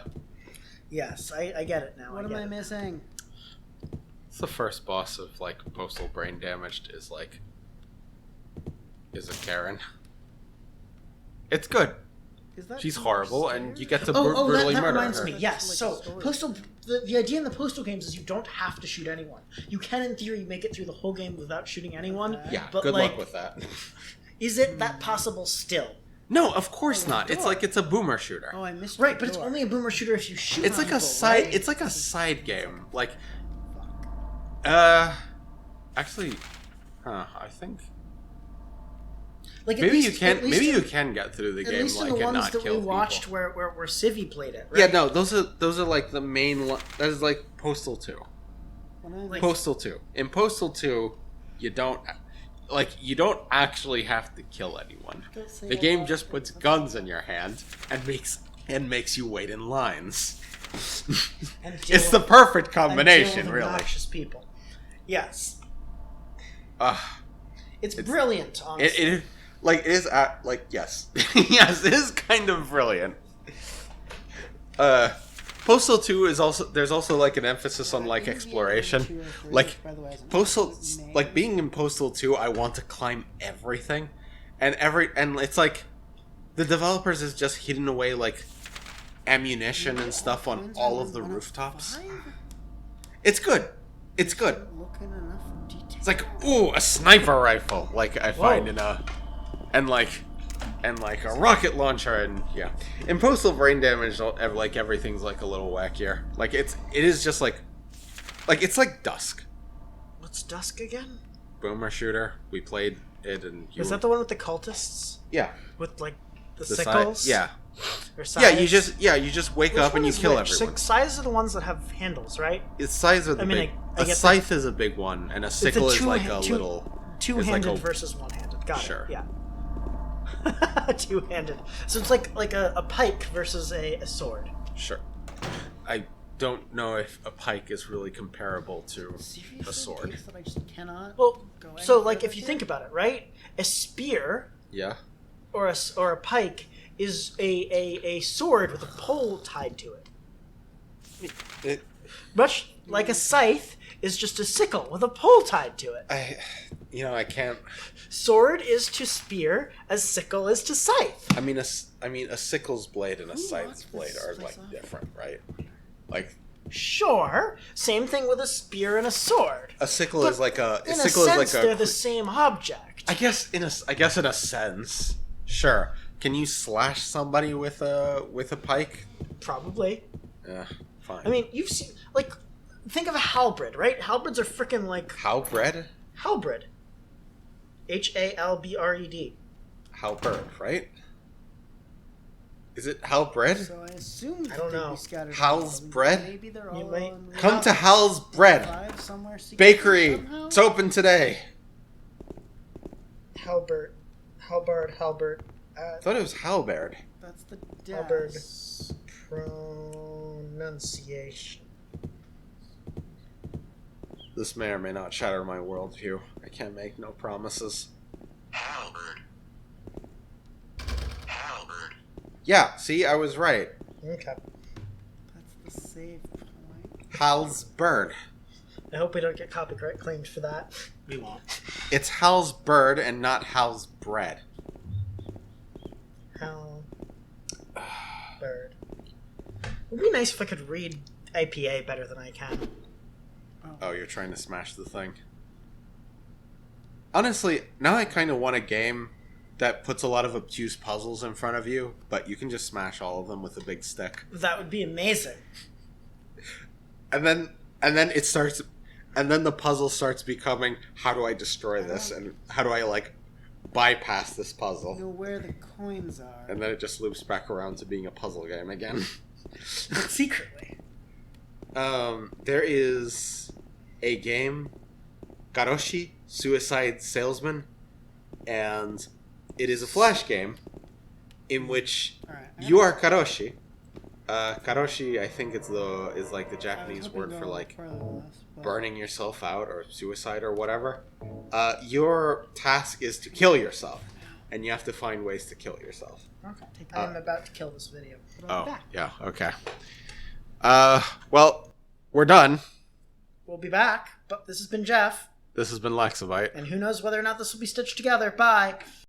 S2: Yes, I get it now.
S3: What am
S2: get
S3: I
S2: it.
S3: missing?
S1: It's the first boss of like Postal Brain Damaged is a Karen. It's good.
S3: Is that
S1: She's
S3: too
S1: horrible,
S3: much
S1: and you
S3: stairs?
S1: get to
S2: Oh,
S1: brutally
S2: that
S1: murder
S2: reminds
S1: her.
S2: me.
S3: That's
S2: Yes,
S3: like
S2: so
S3: a story.
S2: postal. The idea in the postal games is you don't have to shoot anyone. You can, in theory, make it through the whole game without shooting anyone.
S3: Okay.
S1: Yeah,
S2: but
S1: good
S2: like,
S1: luck with that.
S2: is it that possible still?
S1: No, of course
S3: Oh,
S1: not. It's
S3: door.
S1: like it's a boomer shooter.
S3: Oh, I missed
S2: Right,
S3: the
S2: but it's
S3: door.
S2: only a boomer shooter if you shoot.
S1: It's like
S2: people,
S1: a side.
S2: right?
S1: It's like a side game. Like, actually, I think
S2: Like, at
S1: maybe
S2: least-
S1: you can.
S2: at least
S1: Maybe
S2: in-
S1: you can get through the
S2: At
S1: game
S2: least in
S1: like
S2: the
S1: and
S2: ones
S1: not
S2: that
S1: kill
S2: we watched
S1: people.
S2: where Civvy played it. Right?
S1: Yeah, no, those are like the main. That is like Postal 2.
S2: Like-
S1: Postal 2. In Postal 2, you don't actually have to kill anyone. The game just puts guns in your hand and makes you wait in lines.
S2: And deal
S1: It's the
S2: with-
S1: perfect
S2: and deal
S1: combination,
S2: with
S1: really.
S2: obnoxious people. Yes,
S1: Uh,
S2: it's brilliant. Honestly,
S1: it is yes. Yes, it is kind of brilliant. Postal 2 is also there's also like an emphasis on like exploration. Like Postal like being in Postal 2, I want to climb everything. And it's like the developers has just hidden away like ammunition and stuff on all of the rooftops. It's good. It's good.
S3: Looking enough detail.
S1: It's like, ooh, a sniper rifle, like I find in a, and like a rocket launcher, and yeah. In Postal Brain Damage, like everything's like a little wackier. Like it is just like it's like Dusk,
S2: what's Dusk again?
S1: boomer shooter. We played it, and
S2: Is that the one with the cultists
S1: yeah
S2: with like the
S1: the
S2: sickles?
S1: yeah
S2: Or
S1: yeah
S2: scythes?
S1: you just wake
S2: Which
S1: up
S2: one
S1: and you
S2: is
S1: kill
S2: which?
S1: everyone.
S2: Scythes are the ones that have handles, right?
S1: It's size of the
S2: I mean,
S1: big.
S2: I
S1: A
S2: get
S1: scythe is a big one, and a sickle is like a little.
S2: two-handed
S1: like a-
S2: versus one-handed. Got
S1: Sure.
S2: it. Yeah. Two-handed. So it's like a pike versus a sword.
S1: Sure. I don't know if a pike is really comparable to
S3: Seriously,
S1: a
S3: the
S1: sword.
S3: case that I just cannot
S2: Well,
S3: go
S2: so
S3: any
S2: like
S3: further
S2: if you
S3: here?
S2: think about it, right? A spear
S1: Yeah.
S2: or a pike is a sword with a pole tied to it. Much like a scythe is just a sickle with a pole tied to it.
S1: I can't.
S2: Sword is to spear as sickle is to scythe.
S1: I mean, a sickle's blade and a
S3: Who
S1: scythe's
S3: locked
S1: blade
S3: this
S1: are
S3: place
S1: like
S3: up?
S1: different, right? Like
S2: Sure, same thing with a spear and a sword.
S1: a sickle
S2: But
S1: is like a
S2: In a
S1: sickle is
S2: sense,
S1: like
S2: they're
S1: a.
S2: the same object.
S1: I guess in a sense, sure. Can you slash somebody with a pike?
S2: Probably.
S1: Yeah, fine.
S2: I mean, you've seen like think of a halberd, right? Halberds are freaking like
S1: halberd,
S2: halberd. Halbred.
S1: halberd, right? Is it halberd?
S3: So I assume
S2: I don't
S3: they'd
S2: know.
S3: be scattered
S1: Hal's
S3: about.
S1: bread?
S3: Maybe they're
S2: You
S3: all
S2: might-
S3: on
S1: Come to Hal's Bread
S3: five somewhere secretly
S1: Bakery.
S3: somehow?
S1: It's open today.
S2: Halbert. Halbert.
S1: I thought it was halberd.
S3: That's the
S2: Halberd.
S3: desk.
S2: Pronunciation.
S1: This may or may not shatter my worldview. I can't make no promises.
S4: Halberd. Halberd.
S1: Yeah, see, I was right.
S2: Okay.
S3: That's the save point.
S1: Hal's bird.
S2: I hope we don't get copyright claimed for that.
S3: We won't.
S1: It's Hal's bird and not Hal's bread.
S2: Hal. Bird. It would be nice if I could read IPA better than I can.
S1: Oh, you're trying to smash the thing. Honestly, now I kind of want a game that puts a lot of obtuse puzzles in front of you, but you can just smash all of them with a big stick.
S2: That would be amazing.
S1: And then it starts, and then the puzzle starts becoming, how do I destroy this, and how do I bypass this
S3: I
S1: puzzle?
S3: know where the coins are.
S1: And then it just loops back around to being a puzzle game again.
S2: But secretly.
S1: There is a game, Karoshi Suicide Salesman, and it is a flash game in which
S3: Alright,
S1: you are Karoshi. Karoshi, I think is like the Japanese word for burning yourself out or suicide or whatever. Your task is to kill yourself, and you have to find ways to kill yourself.
S2: Okay. I'm about to kill this video. But I'll be back.
S1: Yeah, okay. Well, we're done.
S2: We'll be back, but this has been Jeff,
S1: This has been Lexavite.
S2: and who knows whether or not this will be stitched together. Bye.